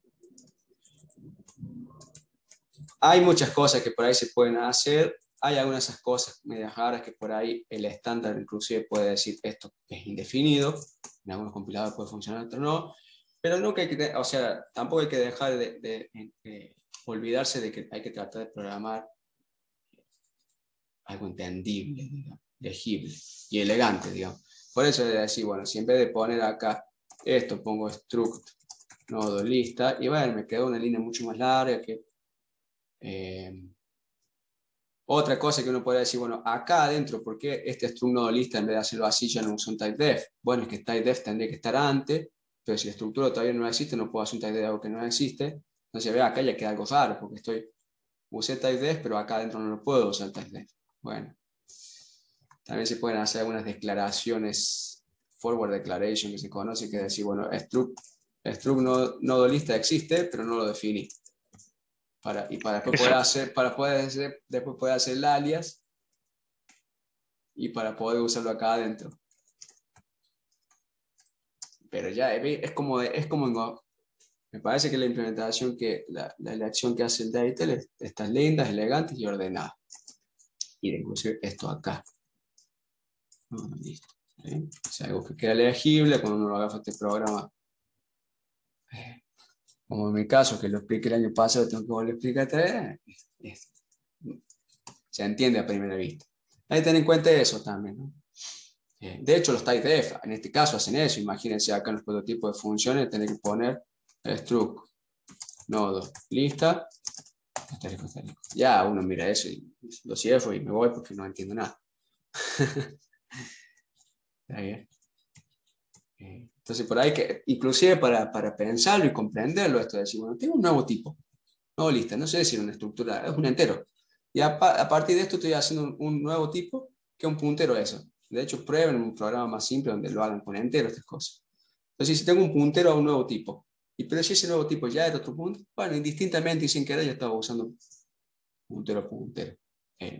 Hay muchas cosas que por ahí se pueden hacer. Hay algunas de esas cosas medias raras que por ahí el estándar inclusive puede decir esto es indefinido. En algunos compiladores puede funcionar, otros no. Pero nunca hay que, o sea, tampoco hay que dejar de olvidarse de que hay que tratar de programar algo entendible, digamos, legible y elegante, digamos. Por eso es decir, bueno, si en vez de poner acá esto, pongo struct nodo lista, y bueno, me quedó una línea mucho más larga que... otra cosa que uno puede decir, bueno, acá adentro, ¿por qué este struct nodo lista en vez de hacerlo así ya no usa un typedef? Bueno, es que typedef tendría que estar antes, pero si la estructura todavía no existe, no puedo hacer un typedef de algo que no existe. Entonces, acá ya queda algo raro, porque usé typedef, pero acá adentro no lo puedo usar typedef. Bueno, también se pueden hacer algunas declaraciones, forward declaration que se conoce, que es decir, bueno, struct nodo lista existe, pero no lo definí. para después poder hacer, después poder hacer el alias y para poder usarlo acá adentro. Pero ya es como me parece que la implementación la elección que hace el Deitel está linda, es elegante y ordenada. Y inclusive esto acá. Listo. ¿Sí? Es algo que queda legible cuando uno lo haga este programa. Como en mi caso, que lo expliqué el año pasado, tengo que volver a explicar otra vez. Se entiende a primera vista. Hay que tener en cuenta eso también, ¿no? De hecho, los typedef en este caso hacen eso. Imagínense acá en los prototipos de funciones, tener que poner struct, nodo, lista, asterisk, asterisk. Ya uno mira eso y lo cierro y me voy porque no entiendo nada. Está bien. Entonces, por ahí, inclusive para pensarlo y comprenderlo, esto de decir, bueno, tengo un nuevo tipo, nuevo lista, no sé decir una estructura, es un entero. Y a partir de esto estoy haciendo un nuevo tipo que es un puntero a eso. De hecho, prueben un programa más simple donde lo hagan con enteros, estas cosas. Entonces, si tengo un puntero a un nuevo tipo, pero si ese nuevo tipo ya era otro punto, bueno, indistintamente y sin querer ya estaba usando puntero a puntero.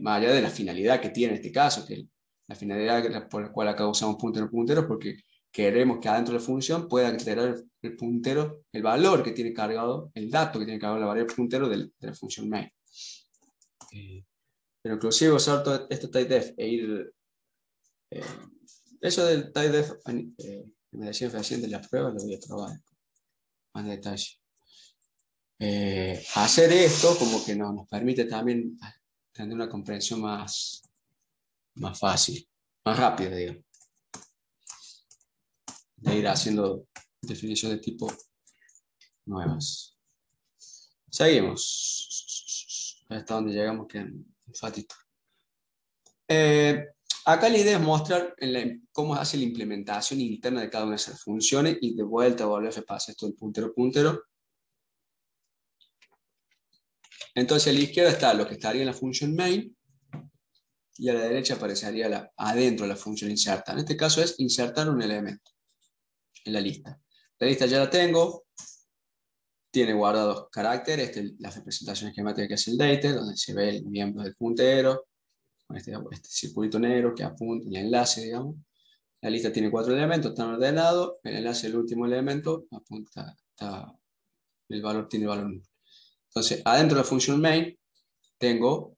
Más allá de la finalidad que tiene en este caso, que la finalidad por la cual acá usamos puntero a puntero, porque queremos que adentro de la función pueda alterar el puntero, el valor que tiene cargado, el dato que tiene cargado la variable puntero de la función main. Pero inclusive usar todo esto typedef e ir... eso del typedef, que me decían recién de las pruebas, lo voy a probar más en detalle. Hacer esto como que nos permite también tener una comprensión más fácil, más rápida, digamos. De ir haciendo definiciones de tipo nuevas. Seguimos. Hasta donde llegamos, que un ratito. Acá la idea es mostrar cómo hace la implementación interna de cada una de esas funciones y de vuelta volver a repasar esto del puntero. Entonces a la izquierda está lo que estaría en la función main y a la derecha aparecería adentro de la función insertar. En este caso es insertar un elemento en la lista. La lista ya la tengo. Tiene guardados caracteres, las representaciones esquemáticas que hace el date, donde se ve el miembro del puntero, con este circulito negro que apunta el enlace, digamos. La lista tiene 4 elementos, están ordenados. El enlace del último elemento apunta, tiene el valor 1. Entonces, adentro de la función main, tengo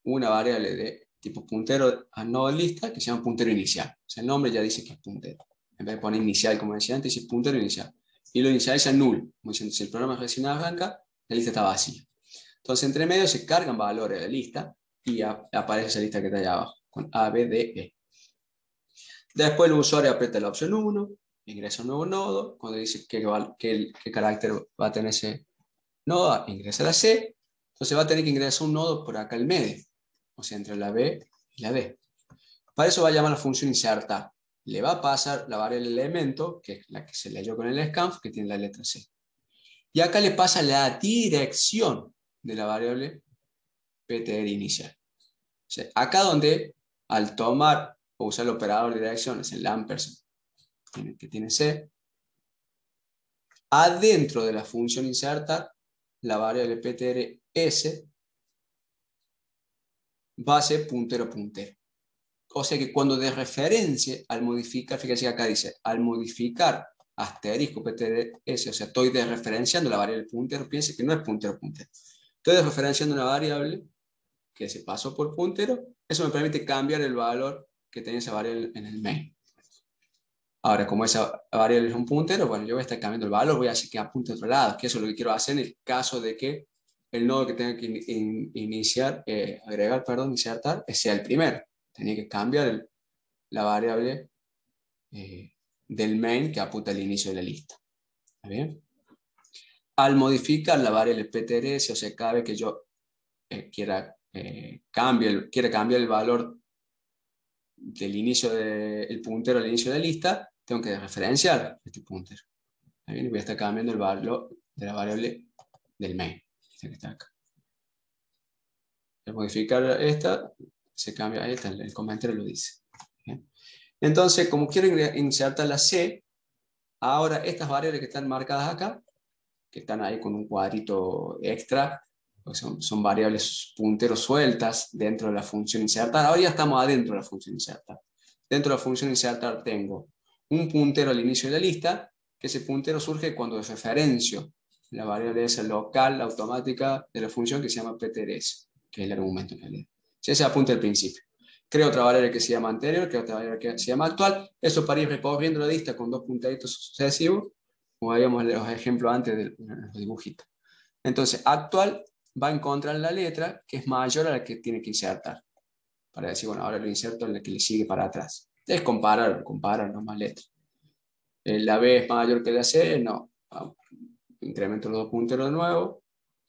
una variable de tipo puntero a nodo lista que se llama puntero inicial. O sea, el nombre ya dice que es puntero. En vez de poner inicial, como decía antes, dice puntero inicial. Y lo inicializa en null. Como diciendo, si el programa recién arranca, la lista está vacía. Entonces, entre medio se cargan valores de la lista y aparece esa lista que está allá abajo, con A, B, D, E. Después el usuario aprieta la opción 1, ingresa un nuevo nodo. Cuando dice qué carácter va a tener ese nodo, ingresa la C. Entonces va a tener que ingresar un nodo por acá al medio, o sea, entre la B y la D. Para eso va a llamar la función insertar. Le va a pasar la variable elemento, que es la que se leyó con el scanf, que tiene la letra C. Y acá le pasa la dirección de la variable ptr inicial. O sea, acá donde al tomar o usar el operador de dirección, es el ampersand que tiene C, adentro de la función insertar, la variable ptrs va a ser puntero a puntero. O sea que cuando de referencia al modificar, fíjense que acá dice, al modificar asterisco ptrs, o sea, estoy desreferenciando la variable puntero, piense que no es puntero a puntero. Estoy desreferenciando una variable que se pasó por puntero, eso me permite cambiar el valor que tenía esa variable en el main. Ahora, como esa variable es un puntero, bueno, yo voy a estar cambiando el valor, voy a hacer que apunte a otro lado, que eso es lo que quiero hacer en el caso de que el nodo que tenga que insertar, sea el primero. Tenía que cambiar la variable del main que apunta al inicio de la lista. ¿Está bien? Al modificar la variable ptrs, o sea, cada vez que yo quiera cambiar el valor del inicio del puntero al inicio de la lista, tengo que referenciar este puntero. ¿Está bien? Voy a estar cambiando el valor de la variable del main, que está acá. Al modificar esta, se cambia esta, el comentario lo dice. ¿Bien? Entonces, como quiero insertar la C, ahora estas variables que están marcadas acá, que están ahí con un cuadrito extra, porque son variables punteros sueltas dentro de la función insertar. Ahora ya estamos adentro de la función insertar. Dentro de la función insertar tengo un puntero al inicio de la lista, que ese puntero surge cuando referencio la variable esa local automática de la función que se llama ptrs, que es el argumento en realidad. Si ese apunta al principio. Creo otra variable que se llama anterior, creo otra variable que se llama actual. Eso para ir recorriendo la lista con dos punteritos sucesivos, como habíamos los ejemplos antes de los dibujitos. Entonces, actual va a encontrar la letra que es mayor a la que tiene que insertar. Para decir, bueno, ahora lo inserto en la que le sigue para atrás. Es comparar nomás letras. La B es mayor que la C, no. Incremento los dos punteros de nuevo.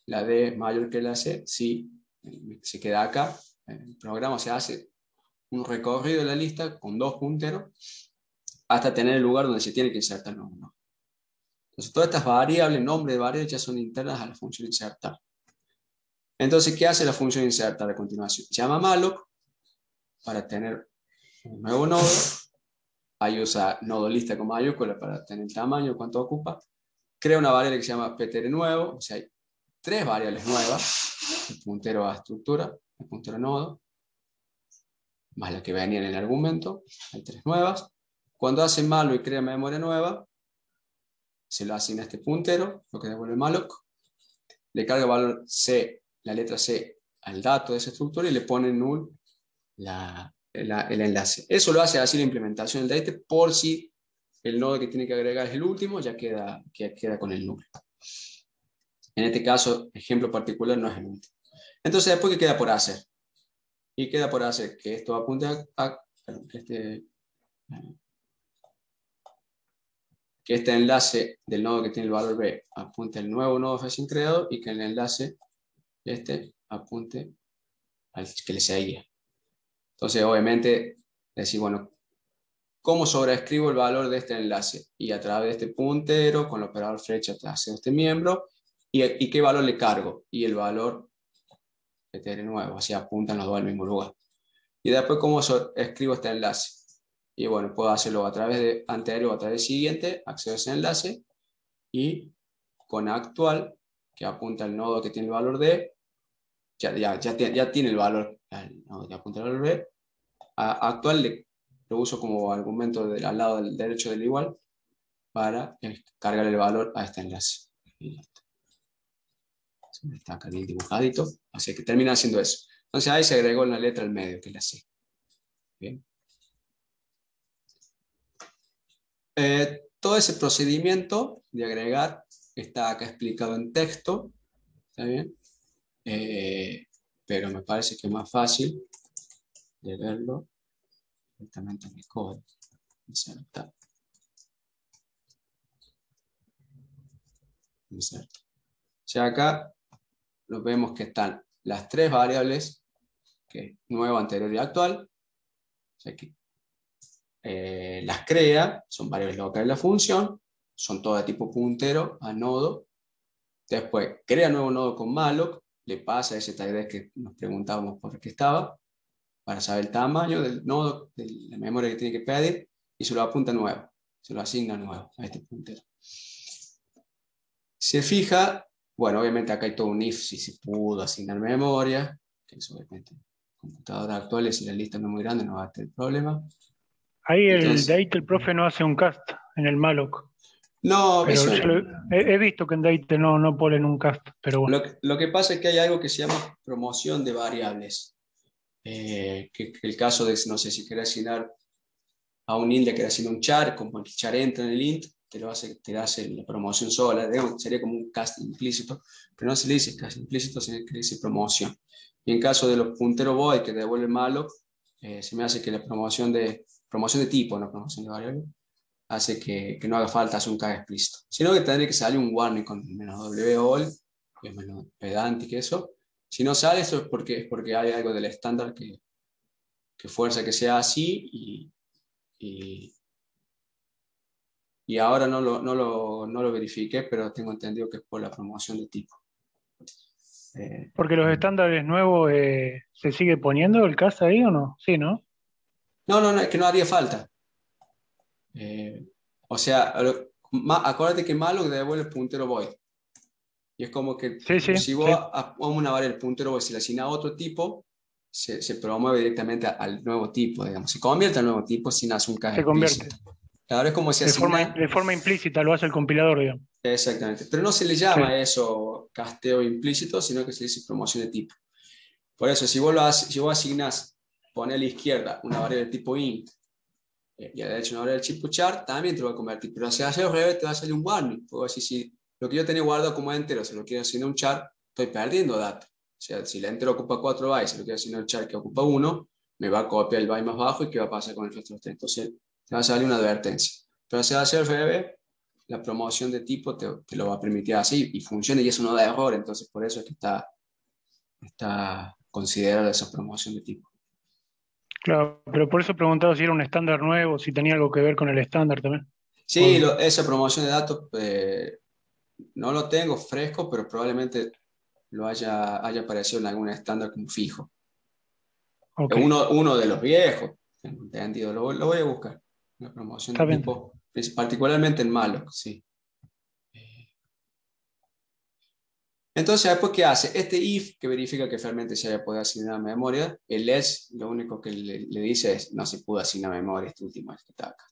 La D es mayor que la C, sí. Se queda acá. El programa se hace un recorrido de la lista con dos punteros hasta tener el lugar donde se tiene que insertar los uno. Entonces, todas estas variables, nombre de variables, ya son internas a la función insertar. Entonces, ¿qué hace la función insertar a continuación? Llama malloc para tener un nuevo nodo. Ahí usa nodo lista con mayúscula para tener el tamaño, cuánto ocupa. Crea una variable que se llama ptr nuevo, o sea, hay tres variables nuevas, el puntero a estructura, el puntero a nodo, más la que venía en el argumento, hay tres nuevas. Cuando hace malloc y crea memoria nueva, se lo asigna a este puntero, lo que devuelve malloc, le carga el valor C, la letra C, al dato de esa estructura y le pone null el enlace. Eso lo hace así la implementación del date por si el nodo que tiene que agregar es el último, ya queda con el null. En este caso, ejemplo particular, no es el último. Entonces, después, ¿qué queda por hacer? Y queda por hacer que esto apunte que este enlace del nodo que tiene el valor B apunte al nuevo nodo recién creado y que el enlace apunte al que le seguía. Entonces, obviamente, decir, bueno, ¿cómo sobreescribo el valor de este enlace? Y a través de este puntero, con el operador flecha, hacia este miembro, ¿y qué valor le cargo? Y el valor ptr nuevo, así apuntan los dos al mismo lugar. Y después, ¿cómo escribo este enlace? Y bueno, puedo hacerlo a través de anterior o a través de siguiente, accedo a ese enlace, y con actual, que apunta al nodo que tiene el valor D, ya tiene el valor, el nodo que apunta al valor B, actual lo uso como argumento al lado del derecho del igual para cargar el valor a este enlace. Y listo. Está acá bien dibujadito, así que termina haciendo eso. Entonces ahí se agregó la letra al medio, que es la C. Bien. Todo ese procedimiento de agregar está acá explicado en texto, ¿está bien? Pero me parece que es más fácil de verlo directamente en mi código. Insertar. O sea, acá vemos que están las tres variables, que nuevo, anterior y actual. O sea que las crea, son variables locales de la función, son todas de tipo puntero a nodo. Después crea nuevo nodo con malloc, le pasa ese tag que nos preguntábamos por qué estaba, para saber el tamaño del nodo, de la memoria que tiene que pedir, y se lo apunta nuevo, se lo asigna nuevo a este puntero. Se fija, bueno, obviamente acá hay todo un if si se pudo asignar memoria, que es obviamente computadoras actuales, si la lista no es muy grande no va a tener problema. Ahí Entonces, el profe no hace un cast en el malloc. no, Pero eso, he visto que en Date no ponen un cast, pero bueno. lo que pasa es que hay algo que se llama promoción de variables. Que el caso de, no sé, si querés asignar a un int, le querés asignar un char, como el char entra en el int, te hace la promoción sola, digamos, sería como un cast implícito, pero no se le dice cast implícito, sino que le dice promoción. Y en caso de los punteros void que devuelve malloc, se me hace que la promoción de tipo, no promoción de variable, hace que no haga falta hacer un cast explícito, sino que tendría que salir un warning con -w all, que es menos pedante que eso. Si no sale, eso es porque hay algo del estándar que fuerza que sea así y ahora no lo verifiqué, pero tengo entendido que es por la promoción de tipo. Porque los estándares nuevos ¿se sigue poniendo el cast ahí o no? Sí, ¿no? No, es que no haría falta. O sea, acuérdate que malloc devuelve el puntero void. Y es como que Sí, sí, si vos sí. a una variable el puntero, vos si le asignás a otro tipo, se promueve directamente al nuevo tipo, digamos. Se convierte al nuevo tipo sin hacer un caja Se explícito. convierte. Claro, es como si asigna. De forma implícita lo hace el compilador, digamos. Exactamente. Pero no se le Sí, llama a eso casteo implícito, sino que se dice promoción de tipo. Por eso, si vos asignás, pone a la izquierda una variable de tipo int y a la derecha una variable de tipo char, también te lo va a convertir. Pero si haces al revés, te va a salir un warning. Porque así, si lo que yo tenía guardado como entero se lo quiero asignar a un char, estoy perdiendo datos. O sea, si el entero ocupa 4 bytes, se lo quiero asignar a un char que ocupa 1, me va a copiar el byte más bajo y qué va a pasar con el resto de los 3. Entonces, te va a salir una advertencia. Pero si haces al revés, la promoción de tipo te lo va a permitir así y funciona y eso no da error. Entonces, por eso es que está considerada esa promoción de tipo. claro. Pero por eso preguntaba si era un estándar nuevo, si tenía algo que ver con el estándar también. ¿O Sí, no? esa promoción de datos no lo tengo fresco, pero probablemente haya aparecido en algún estándar como fijo. Ok, Uno de los viejos, tengo entendido, lo voy a buscar. Una promoción de está bien. tipo, particularmente en malloc, sí. Entonces, después, ¿qué hace? Este if, que verifica que realmente se haya podido asignar memoria, el else, lo único que le dice es, no se pudo asignar memoria, este último que está acá.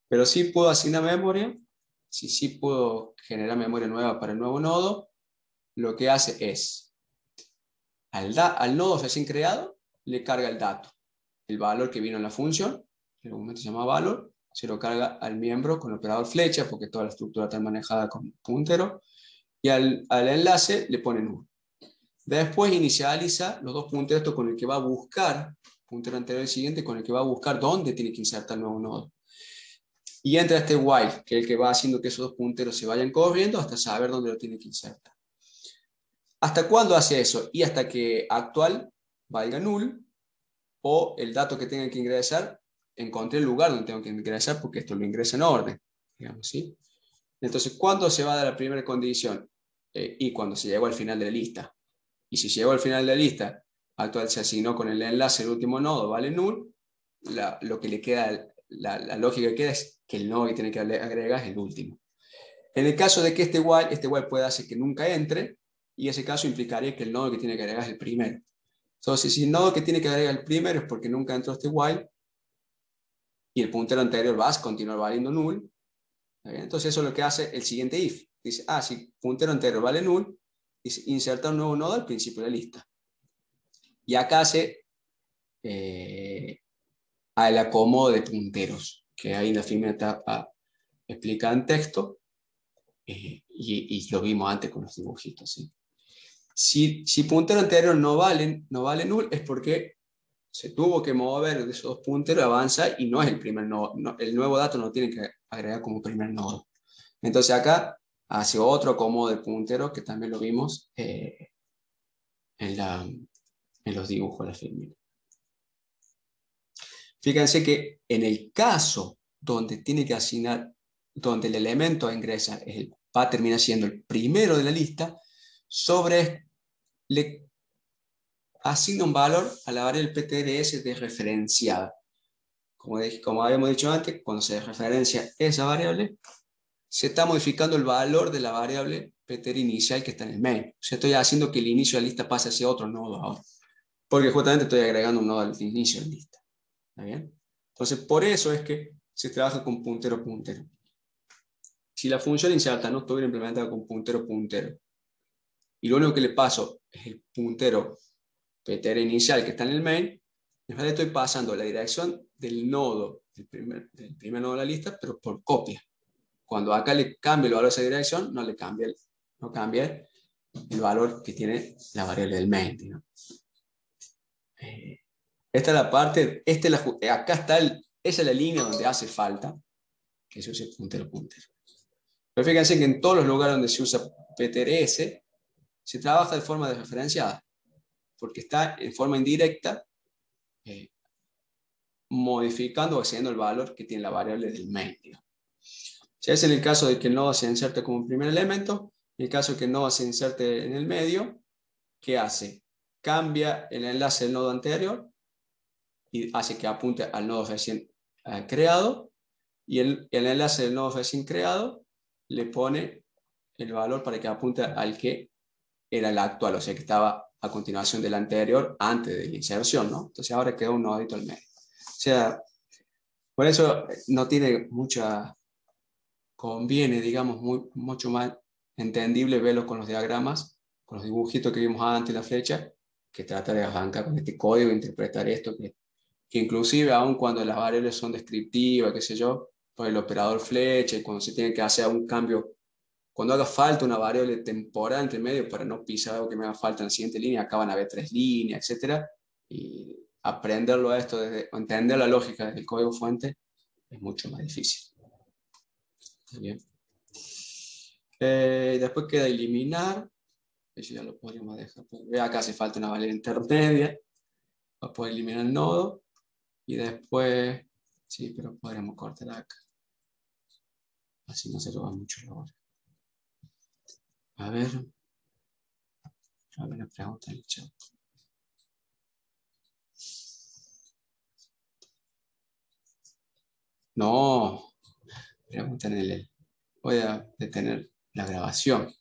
Pero sí puedo asignar memoria, si sí puedo generar memoria nueva para el nuevo nodo, lo que hace es, al nodo recién creado, le carga el dato, el valor que vino en la función, que en algún momento se llama valor, se lo carga al miembro con el operador flecha, porque toda la estructura está manejada con puntero, y al enlace le pone null. Después inicializa los dos punteros con el que va a buscar, puntero anterior y siguiente, con el que va a buscar dónde tiene que insertar el nuevo nodo. Y entra este while, que es el que va haciendo que esos dos punteros se vayan corriendo hasta saber dónde lo tiene que insertar. ¿Hasta cuándo hace eso? Y hasta que actual valga null o el dato que tenga que ingresar, encontré el lugar donde tengo que ingresar porque esto lo ingresa en orden. Digamos, ¿sí? Entonces, ¿cuándo se va a dar la primera condición? Y cuando se llegó al final de la lista. Y si llegó al final de la lista, actual se asignó con el enlace el último nodo, vale null, lo que le queda, la lógica que queda es que el nodo que tiene que agregar es el último. En el caso de que este while puede hacer que nunca entre, y ese caso implicaría que el nodo que tiene que agregar es el primero. Entonces, si el nodo que tiene que agregar el primero es porque nunca entró este while, y el puntero anterior va a continuar valiendo null, entonces eso es lo que hace el siguiente if. Dice, si puntero anterior vale null, dice, inserta un nuevo nodo al principio de la lista. Y acá hace el acomodo de punteros, que ahí en la primera etapa explica en texto, y lo vimos antes con los dibujitos. ¿Sí? Si puntero anterior no vale null, es porque se tuvo que mover de esos dos punteros, avanza y no es el primer nodo. El nuevo dato no tiene que agregar como primer nodo. Entonces acá hace otro acomodo de punteros que también lo vimos en los dibujos de la firmina. Fíjense que en el caso donde tiene que asignar, donde el elemento a ingresar va a terminar siendo el primero de la lista, le asigna un valor a la variable PTRS desreferenciada. Como habíamos dicho antes, cuando se desreferencia esa variable, se está modificando el valor de la variable PTR inicial que está en el main. O sea, estoy haciendo que el inicio de la lista pase hacia otro nodo ahora. Porque justamente estoy agregando un nodo al inicio de la lista. ¿Está bien? Entonces, por eso es que se trabaja con puntero-puntero. Si la función inserta no estuviera implementada con puntero-puntero, y lo único que le paso es el puntero PTR inicial que está en el main, en realidad estoy pasando la dirección del nodo, del primer nodo de la lista, pero por copia. Cuando acá le cambie el valor de esa dirección, no cambia el valor que tiene la variable del main, ¿no? Esta es la parte, acá está esa es la línea donde hace falta que se use puntero-puntero. Pero fíjense que en todos los lugares donde se usa PTRS, se trabaja de forma desreferenciada, porque está en forma indirecta modificando o haciendo el valor que tiene la variable del main. Si es en el caso de que el nodo se inserte como primer elemento, en el caso de que el nodo se inserte en el medio, ¿qué hace? Cambia el enlace del nodo anterior y hace que apunte al nodo recién creado, y el enlace del nodo recién creado le pone el valor para que apunte al que era el actual, o sea, que estaba a continuación del anterior antes de la inserción, ¿no? Entonces ahora queda un nodito al medio. O sea, por eso no tiene mucha, conviene, digamos, mucho más entendible verlo con los diagramas, con los dibujitos que vimos antes, la flecha, que trata de arrancar con este código, interpretar esto, que inclusive aun cuando las variables son descriptivas, qué sé yo, por el operador flecha, y cuando se tiene que hacer un cambio, cuando haga falta una variable temporal entre medio para no pisar algo que me haga falta en la siguiente línea, acá van a haber 3 líneas, etcétera, y aprenderlo a esto, entender la lógica del código fuente, es mucho más difícil. Bien. Después queda eliminar, eso ya lo podríamos dejar. Acá hace falta una variable intermedia para poder eliminar el nodo, y después, sí, pero podríamos cortar acá. Así no se lo va mucho la hora. A ver una pregunta en el chat. No, pregunta en el. Voy a detener la grabación.